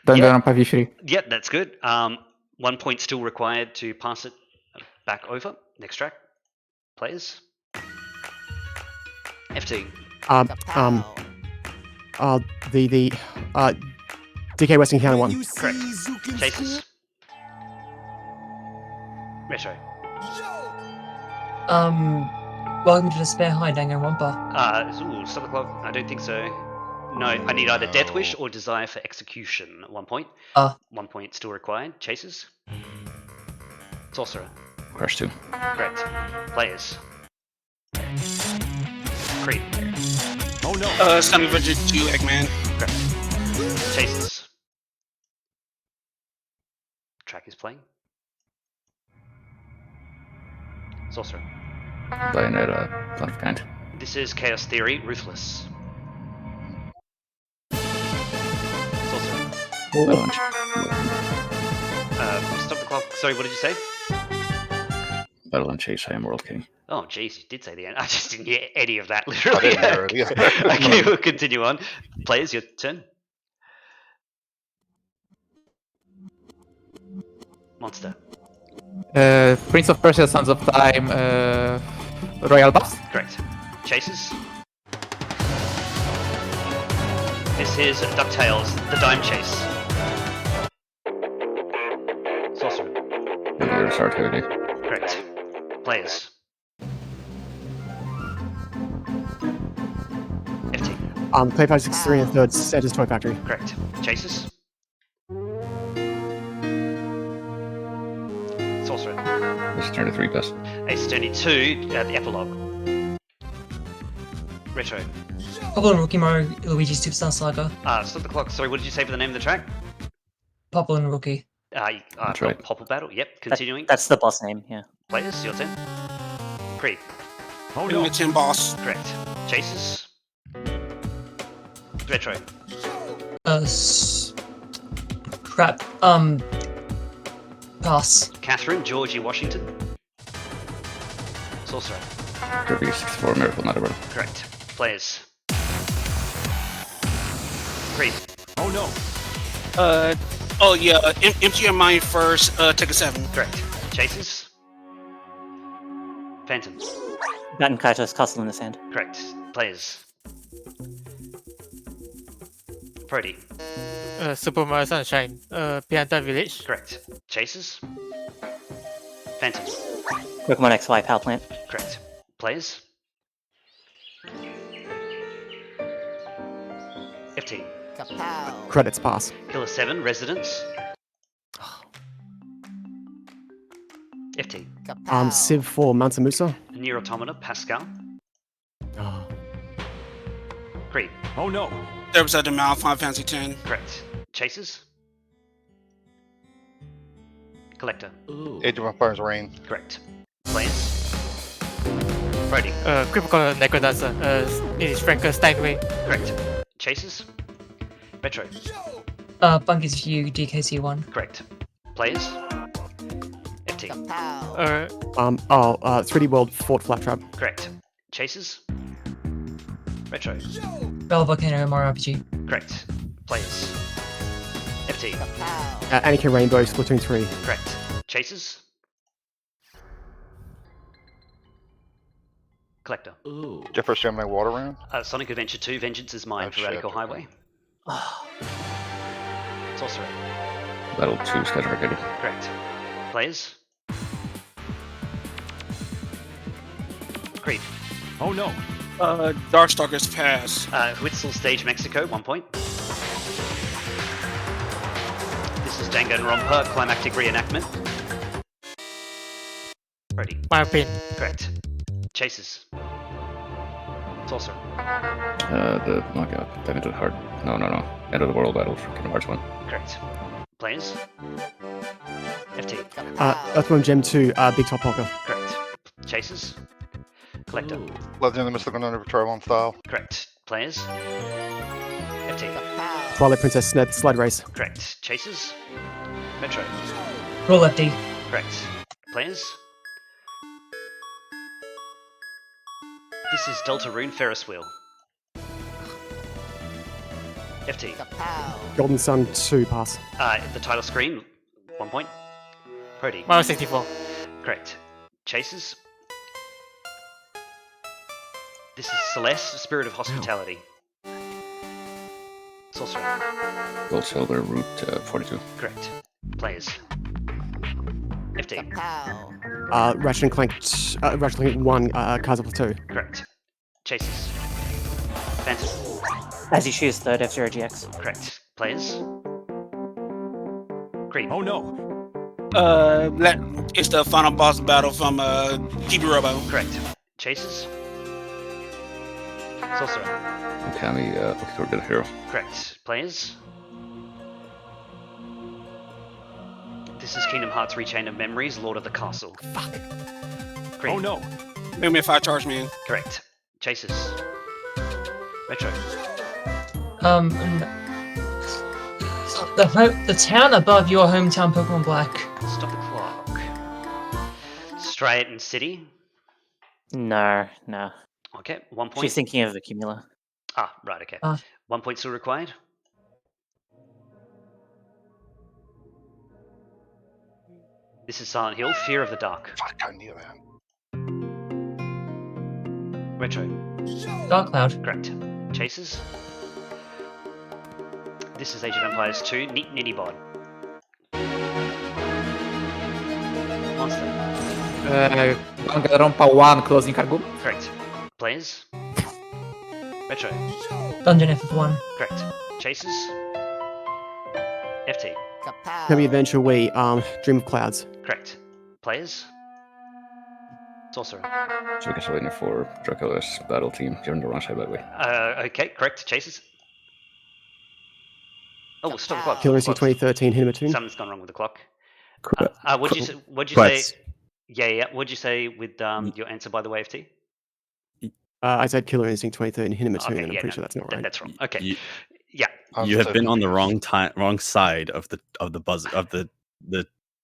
Don't Yeah. go on 5v3. Yep, that's good. 1 point still required to pass it back over. Next track, players. FT. The DK Western County one. Correct. Chases. Retro. Welcome to Despair. Hi, Danganronpa. Ooh, stop the clock. I don't think so. No, I need either Death Wish or Desire for Execution. 1 point. 1 point still required. Chases. Sorcerer. Crush 2. Correct. Players. Creep. Oh no. Son of a 2, Eggman. Correct. Chases. Track is playing. Sorcerer. Bayonetta, Blood of Kind. This is Chaos Theory, Ruthless. Sorcerer. Avalanche. Stop the clock. Sorry, what did you say? Battle and Chase, I am World King. Oh, jeez, you did say the end. I just didn't hear any of that, literally. I didn't hear it either. Okay, we'll continue on. Players, your turn. Monster. Prince of Persia, Sons of Time, Royal Buffs. Correct. Chases. This is DuckTales, The Dime Chase. Sorcerer. Your Sword Hoodie. Correct. Players. FT. Play 563 and third Santa's Toy Factory. Correct. Chases. Sorcerer. This turn to 3 plus. Ace Attorney 2, the epilogue. Retro. Popple and Rookie Mario Luigi Superstar Saga. Stop the clock. Sorry, what did you say for the name of the track? Popple and Rookie. That's right. Popple Battle. Yep, continuing. That's the boss name, yeah. Players, your turn. Creep. Oh no. The 10 boss. Correct. Chases. Retro. Crap. Pass. Catherine, Georgie Washington. Sorcerer. Kirby 64, Miracle Not a World. Correct. Players. Creep. Oh no. Oh yeah. Empty your mind first. Take a 7. Correct. Chases. Phantom. Batten Kaito's Castle in the Sand. Correct. Players. Prody. Super Mario Sunshine. Pianta Village. Correct. Chases. Phantom. Pokemon XY Power Plant. Correct. Players. FT. Credits pass. Killer 7, Residence. FT. Civ 4 Mansa Musa. Nier Automata, Pascal. Creep. Oh no. There was at the mouth, Final Fantasy 10. Correct. Chases. Collector. Age of Empires Reign. Correct. Players. Brody. Critical Necrodancer. It is Frankenstein Way. Correct. Chases. Retro. Bunky's View DKC1. Correct. Players. FT. 3D World Fort Flat Trap. Correct. Chases. Retro. Bell Volcano Mario RPG. Correct. Players. FT. Anakin Rainbow Splatoon 3. Correct. Chases. Collector. Jeffers Gemini Water Round. Sonic Adventure 2, Vengeance is Mine for Radical Highway. Sorcerer. Battle 2, Schedule Arcade. Correct. Players. Creep. Oh no. Darkstalker's Pass. Huitzel Stage Mexico, 1 point. This is Danganronpa, Climactic Reenactment. Ready. My pin. Correct. Chases. Sorcerer. Oh god, that into the heart. No. End of the World Battle for Kingdom Hearts 1. Correct. Players. FT. Earthworm Gem 2 Big Top Poker. Correct. Chases. Collector. Legend of the Mystical None of Travel Style. Correct. Players. FT. Twilight Princess Sled Race. Correct. Chases. Metro. Roll lefty. Correct. Players. This is Deltarune Ferris Wheel. FT. Golden Sun 2 pass. The title screen, 1 point. Brody. Mario 64. Correct. Chases. This is Celeste, Spirit of Hospitality. Sorcerer. Gold Silver Route 42. Correct. Players. FT. Ratchet and Clank 1, Cars of 2. Correct. Chases. Phantom. As you choose third F-Zero GX. Correct. Players. Creep. Oh no. It's the final boss battle from GB Robo. Correct. Chases. Sorcerer. Okami, Okami Hero. Correct. Players. This is Kingdom Hearts Rechain of Memories, Lord of the Castle. Fuck. Creep. Oh no. Make me a 5 charge, man. Correct. Chases. Retro. The town above your hometown, Pokemon Black. Stop the clock. Stratton City. No. Okay, 1 point. She's thinking of Accumula. Ah, right, okay. 1 point still required. This is Silent Hill, Fear of the Dark. Fuck, I knew that. Retro. Dark Cloud. Correct. Chases. This is Age of Empires 2, Neat Nitty Bod. Monster. Danganronpa 1 Closing Argument. Correct. Players. Retro. Dungeon FF1. Correct. Chases. FT. Kirby Adventure Wii, Dream of Clouds. Correct. Players. Sorcerer. So Castlevania 4, Dracula's Battle Team. You're on the wrong side, by the way. Okay, correct. Chases. Oh, stop the clock. Killer Stop Instinct the clock. 2013, Hinima 2. Something's gone wrong with the clock. Correct. What'd you say? What'd you Correct. say? Yeah. What'd you say with your answer, by the way, FT? I said Killer Instinct 2013, Hinima 2, Okay, and I'm yeah, pretty sure that's not right. That's wrong. Okay. You- Yeah. You have been on the wrong side of the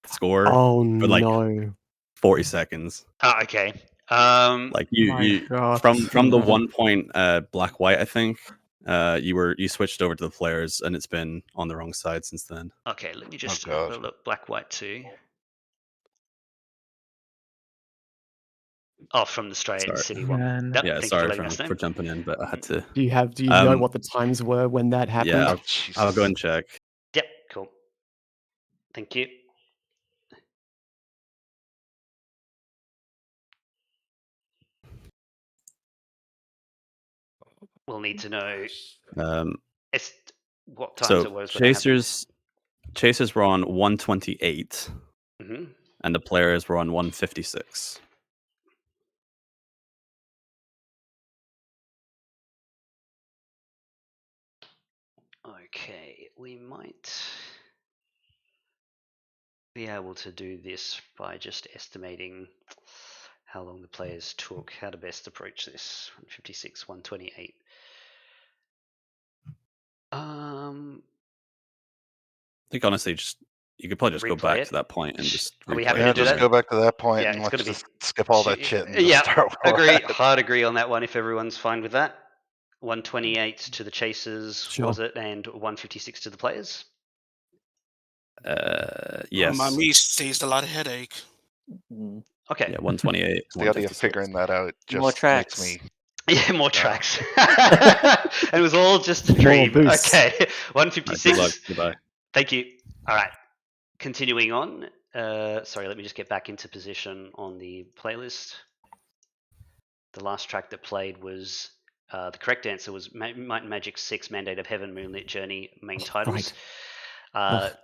score Oh for like no. 40 seconds. Okay. Like you God. from the 1 point black white, I think. You switched over to the players and it's been on the wrong side since then. Okay, let me just God. have a look. Black, white, 2. Oh, from the Stratton Sorry. City one. Man. Yep, Yeah, thanks sorry letting us know. for jumping in, but I had to. Do you know Um, what the times were when that happened? Yeah, Oh, Jesus. I'll go and check. Yep, cool. Thank you. We'll need to know what times it So was. when it happened. Chasers were on 128, Mhm. and the players were on 156. Okay, we might be able to do this by just estimating how long the players took, how to best approach this. 156, 128. I think honestly, you could probably just go Replay back it? to that point and just. Are we replay happy it. to Yeah, do just that? go back to that point Yeah, and it's let's gonna be- just skip all that shit. And Yeah, just start where we're agree. at. Hard agree on that one if everyone's fine with that. 128 to the chasers, Sure. was it? And 156 to the players? Yes. My me saves a lot of headache. Mm. Okay. Yeah, 128. The idea of 156. figuring that out just More makes tracks. me. Yeah, more tracks. And it was all just a dream. boosts. Okay, All right, 156. good luck. Goodbye. Thank you. All right. Continuing on. Sorry, let me just get back into position on the playlist. The last track that played was the correct answer was Might and Magic 6 Mandate of Heaven Moonlit Journey main titles.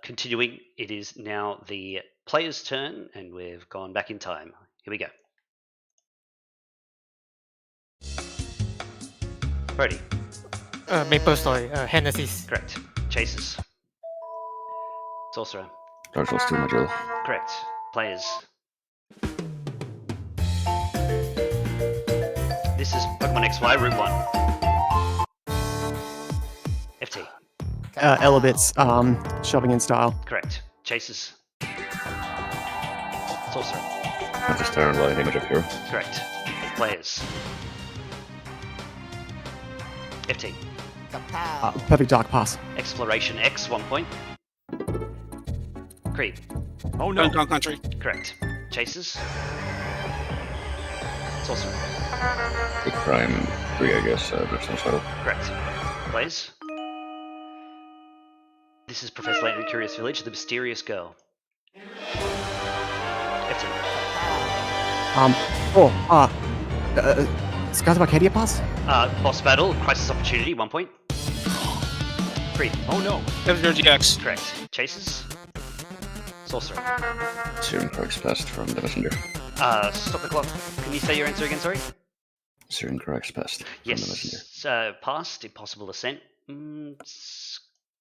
Continuing, it is now the player's turn, and we've gone back in time. Here we go. Brody, Maple Story, Genesis. correct. Chasers. Sorcerer, Dark Souls 2 Majula. correct. Players. This is Pokemon XY Route 1. FT, Elebits, Shopping in Style. correct. Chasers. Sorcerer, Princess Terran by Image of Hero. correct. Players. FT, Perfect Dark pass. Exploration X, 1 point. Creep. Oh no. Donkey Kong Country. Correct. Chases. Sorcerer. Big Crime 3, I guess. Bristol Shuttle. Correct. Blaze. This is Professor Layton in Curious Village, the mysterious girl. F2. Skies of Arcadia pass? Boss battle, crisis opportunity, 1 point. Creep. Oh no. FGX. Correct. Chases. Sorcerer. Searing Crux Pest from the Messenger. Stop the clock. Can you say your answer again, sorry? Searing Crux Pest from the Messenger. Yes. Passed. Impossible Ascent.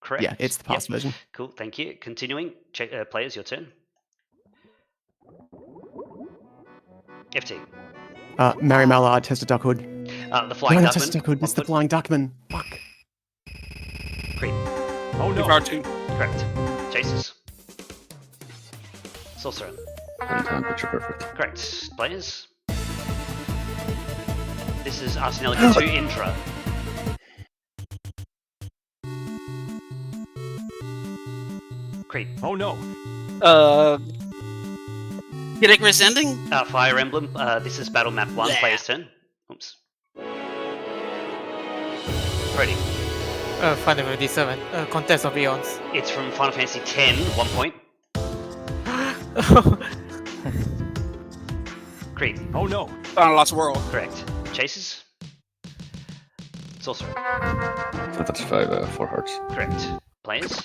Correct. Yeah, it's the pass version. Cool, thank you. Continuing. Players, your turn. FT. Mary Mallard, Test of Duckhood. The Flying Test of Duckman. Duckhood. It's the Flying Duckman. Fuck. Creep. Oh no. R2. Correct. Chases. Sorcerer. And time picture perfect. Correct. Players. This is Arsenelica 2 Intra. Creep. Oh no. Icarus Ending? Fire Emblem. This is Battle Map 1, player's turn. Oops. Ready. Final Fantasy 7. Contest of Eons. It's from Final Fantasy X, 1 point. Creep. Oh no. Final Lost World. Correct. Chases. Sorcerer. That's 5, 4 hearts. Correct. Players.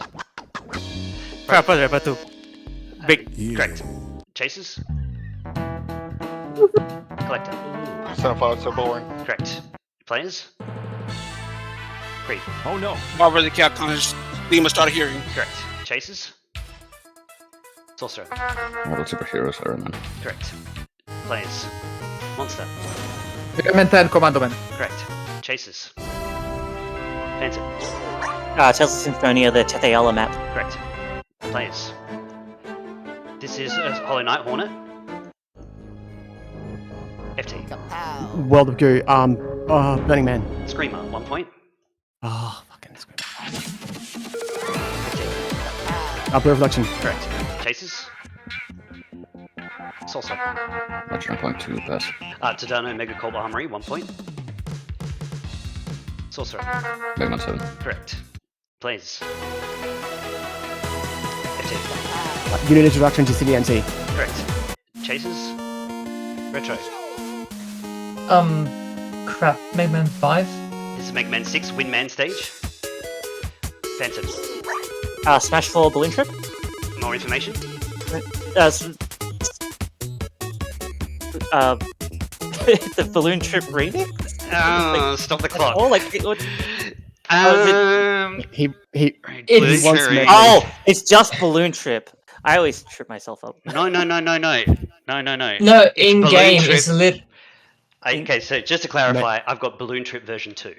Purple 2. Big. Correct. Chases. Collector. Cinephiles so boring. Correct. Players. Creep. Oh no. Marvel the Capcom's theme of Start Hearing. Correct. Chases. Sorcerer. Model Superheroes, Iron Man. Correct. Players. Monster. Element 10, Commando Man. Correct. Chases. Phantom. Tales of Symphonia, the Tetheala map. Correct. Players. This is Hollow Knight Hornet. FT. World of Goo. Burning Man. Screamer, 1 point. Oh, fucking Screamer. FT. Blue Reflection. Correct. Chases. Sorcerer. Legend Point 2, pass. Tadano Megacorp Armory, 1 point. Sorcerer. Mega Man 7. Correct. Players. FT. Unit Introduction to City NT. Correct. Chases. Retro. Crap. Mega Man 5? This is Mega Man 6, Windman stage. Phantom. Smash 4 Balloon Trip. More information? The Balloon Trip remix? Stop the clock. Oh, like what? He Balloon wants Trip. Mega Man. Oh, it's just Balloon Trip. I always trip myself up. No. No, It's in Balloon game Trip. it's lit. Okay, so just to clarify, I've got Balloon Trip version 2.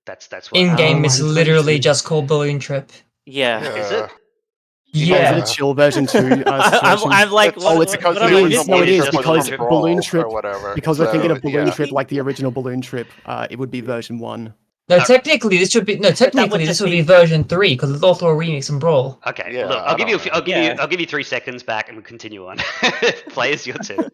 That's what. In game Oh, it's I literally see. just called Balloon Trip. Yeah. Is it? Yeah. Is it a chill version 2? I'm like, Oh, it's because what the are we- original no, it Balloon is Trip was because a brawl Balloon Trip- or whatever. Because we're thinking of So, Balloon yeah. Trip like the original Balloon Trip, it would be version 1. No, technically this should be this just would be- be version 3 because it's also a remix and brawl. Okay, Yeah, look, I I'll give you, don't I'll give you 3 seconds back, and we'll continue on. Players, your turn.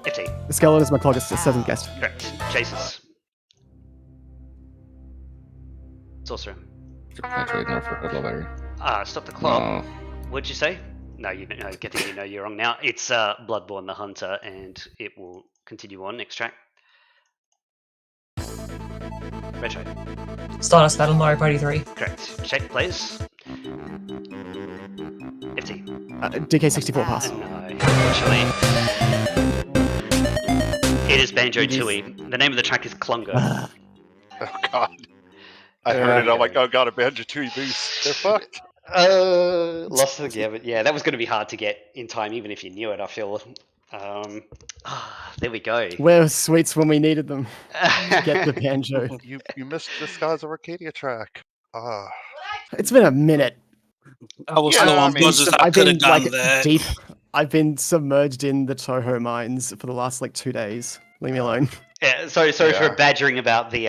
FT. The Skeleton is my clock, it's 7th guest. Correct. Chases. Sorcerer. Metroid Nerf or Headlow Battery. Stop the clock. No. What'd you say? No, you know, good thing you know you're wrong now. It's Bloodborne the Hunter, and it will continue on next track. Retro. Stardust Battle Mario Party 3. Correct. Check, please. FT. DK64 pass. No, actually. It is Banjo Tooie. The name of the track is Clunger. Oh god. I heard it, I'm like, oh god, a Banjo Tooie boost. They're fucked. Lost the but yeah, that was going to be hard to get in time, even if you knew it. I feel. There we go. Where were sweets when we needed them? To get the banjo. You missed the Skies of Arcadia track. Ah. It's been a minute. I was Yeah, slow I on mean, buzzers. I I've could been have done like that. deep. I've been submerged in the Toho mines for the last like 2 days. Leave me alone. Yeah, sorry for Yeah. badgering about the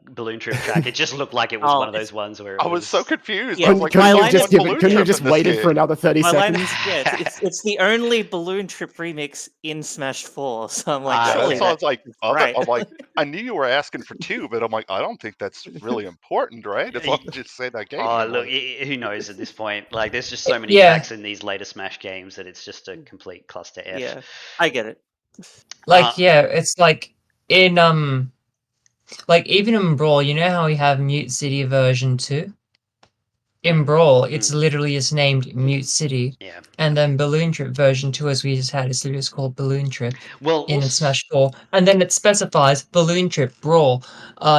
balloon trip track. It just looked like it was Oh, one of those ones where it I was so confused. Yeah, I was like, Couldn't I you don't just want Balloon couldn't you Trip just in this waited for game. another 30 my line seconds? is it's the only balloon trip remix in Smash 4. So I'm like, Ah, surely So I was like, that's right. I'm like, I knew you were asking for 2, but I'm like, I don't think that's really important, right? As long as you say that game. Oh, name look, was. who knows at this point? Like, there's just so many Yeah. tracks in these later Smash games that it's just a complete cluster F. Yeah, I get it. Like, yeah, it's like in like even in Brawl, you know how we have Mute City version 2? In Brawl, it's literally just named Mute City. Yeah. And then Balloon Trip version 2, as we just had, is literally just called Balloon Trip Well, in also, Smash 4. And then it specifies Balloon Trip, Brawl,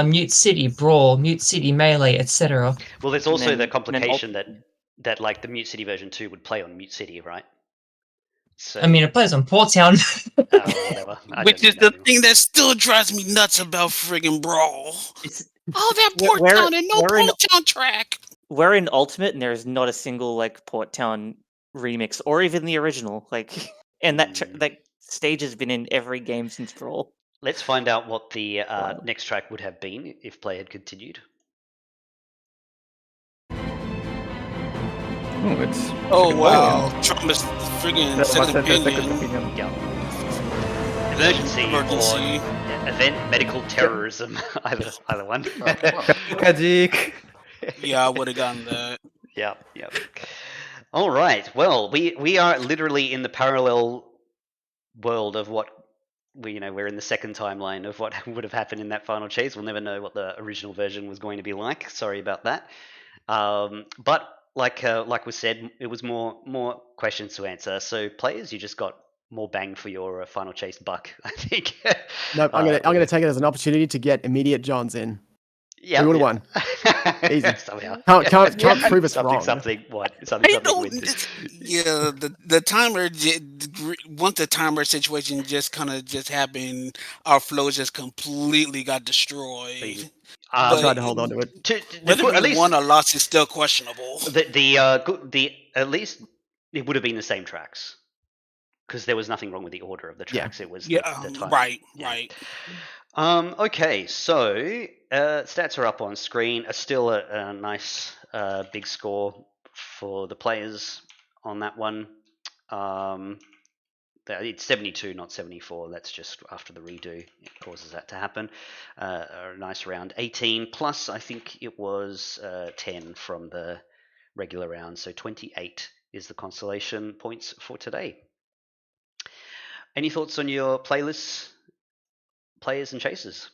Mute City, Brawl, Mute City, Melee, etc. well, there's And also the then complication Ultimate. that like the Mute City version 2 would play on Mute City, right? So, I mean, it plays on Port Town. whatever. I Which don't is know the anymore. thing that still drives me nuts about friggin' Brawl. It's, Oh, that Port Where- Town and no where in- Port Town track. we're in Ultimate, and there's not a single like Port Town remix, or even the original. Like, and that stage has been in every game since Brawl. Let's find out what the Wow. next track would have been if play had continued. Oh, it's Oh Chicken wow, Bone. Trump is friggin' That was second the second opinion. opinion. Yeah. Emergency, Emergency. or event medical terrorism. either one. Magic. Yeah. I would have gotten that. Yep. All right. Well, we are literally in the parallel world of what we're in the second timeline of what would have happened in that final chase. We'll never know what the original version was going to be like. Sorry about that. But like we said, it was more questions to answer. So players, you just got more bang for your final chase buck, I think. No, I'm gonna take it as an opportunity to get immediate Johns in. Yeah, we would have won. Easy. Somehow. Can't prove us wrong. Something I don't. wins. Yeah, the timer. Once the timer situation just happened, our flows just completely got destroyed. I tried to hold on to it. Whether at we least won or lost is still questionable. the at least it would have been the same tracks because there was nothing wrong with the order of the tracks. It was the time. Right. Okay, so stats are up on screen. Still a nice big score for the players on that one. It's 72, not 74. That's just after the redo. It causes that to happen. A nice round 18 plus. I think it was 10 from the regular round. So 28 is the consolation points for today. Any thoughts on your playlists, players and chasers?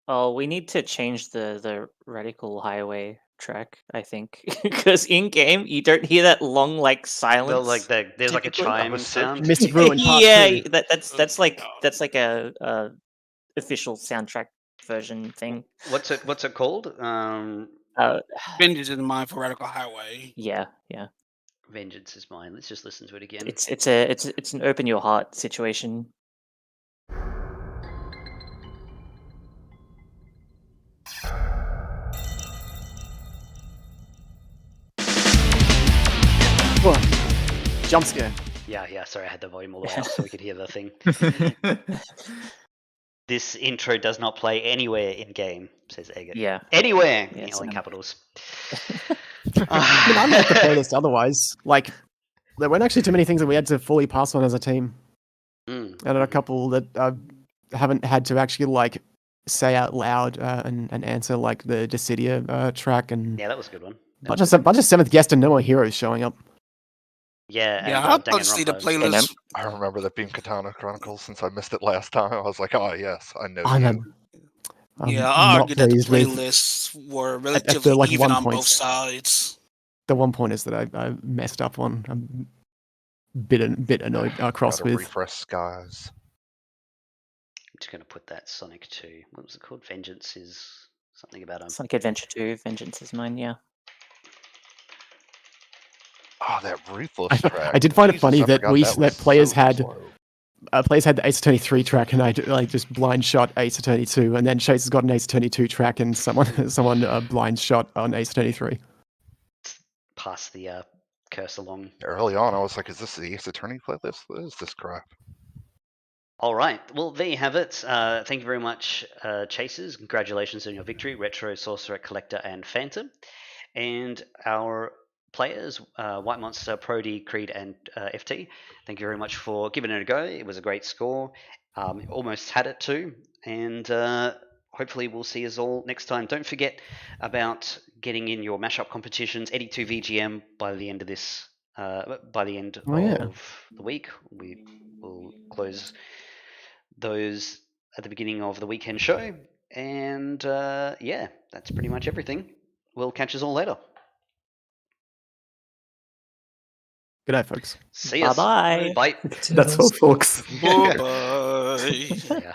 Oh, we need to change the Radical Highway track, I think, because in game you don't hear that long like silence. There's like a chime sound. Mystic Ruin Part Yeah, 2. that's like a official soundtrack version thing. What's it called? Vengeance is mine for Radical Highway. Yeah. Vengeance is mine. Let's just listen to it again. It's an open your heart situation. Jump scare. Yeah. Sorry, I had the volume all the way up so we could hear the thing. This intro does not play anywhere in game, says Eggert. Yeah. Anywhere! Yeah, All in capitals. I mean, I like the playlist otherwise. Like, there weren't actually too many things that we had to fully pass on as a team. And a couple that I haven't had to actually, like, say out loud and answer, like the Dissidia track. And yeah, that was a good one. Bunch of 7th guest and no more heroes showing up. Yeah, and I'd love to see the playlist. I remember that being Katana Chronicles since I missed it last time. I was like, oh yes, I know. I'm I not argued that the pleased with playlists were relatively like, even 1 on point. both sides. the 1 pointers that I messed up on. I'm bit annoyed cross Gotta with. refresh skies. I'm just going to put that Sonic 2. What was it called? Vengeance is something about Sonic Adventure 2, Vengeance is mine, yeah. Oh, that Ruthless track. I did find it Jesus, funny I that forgot that was players so had slow. players had the Ace Attorney 3 track, and I just blind shot Ace Attorney 2, and then Chase has got an Ace Attorney 2 track, and someone blind shot on Ace Attorney 3. pass the curse along. Early on, I was like, is this the Ace Attorney playlist? What is this crap? All right. Well, there you have it. Thank you very much, Chasers. Congratulations on your victory, Retro, Sorcerer, Collector, and Phantom. And our players, White Monster, Prody, Creed, and FT, thank you very much for giving it a go. It was a great score. Almost had it too. And hopefully we'll see us all next time. Don't forget about getting in your mashup competitions, 82 VGM by the end of this. By the end of the week, we will close those at the beginning of the weekend show. And yeah, that's pretty much everything. We'll catch us all later. Good night, folks. See us. Bye-bye. Bye. That's all, folks. Bye-bye. Yeah.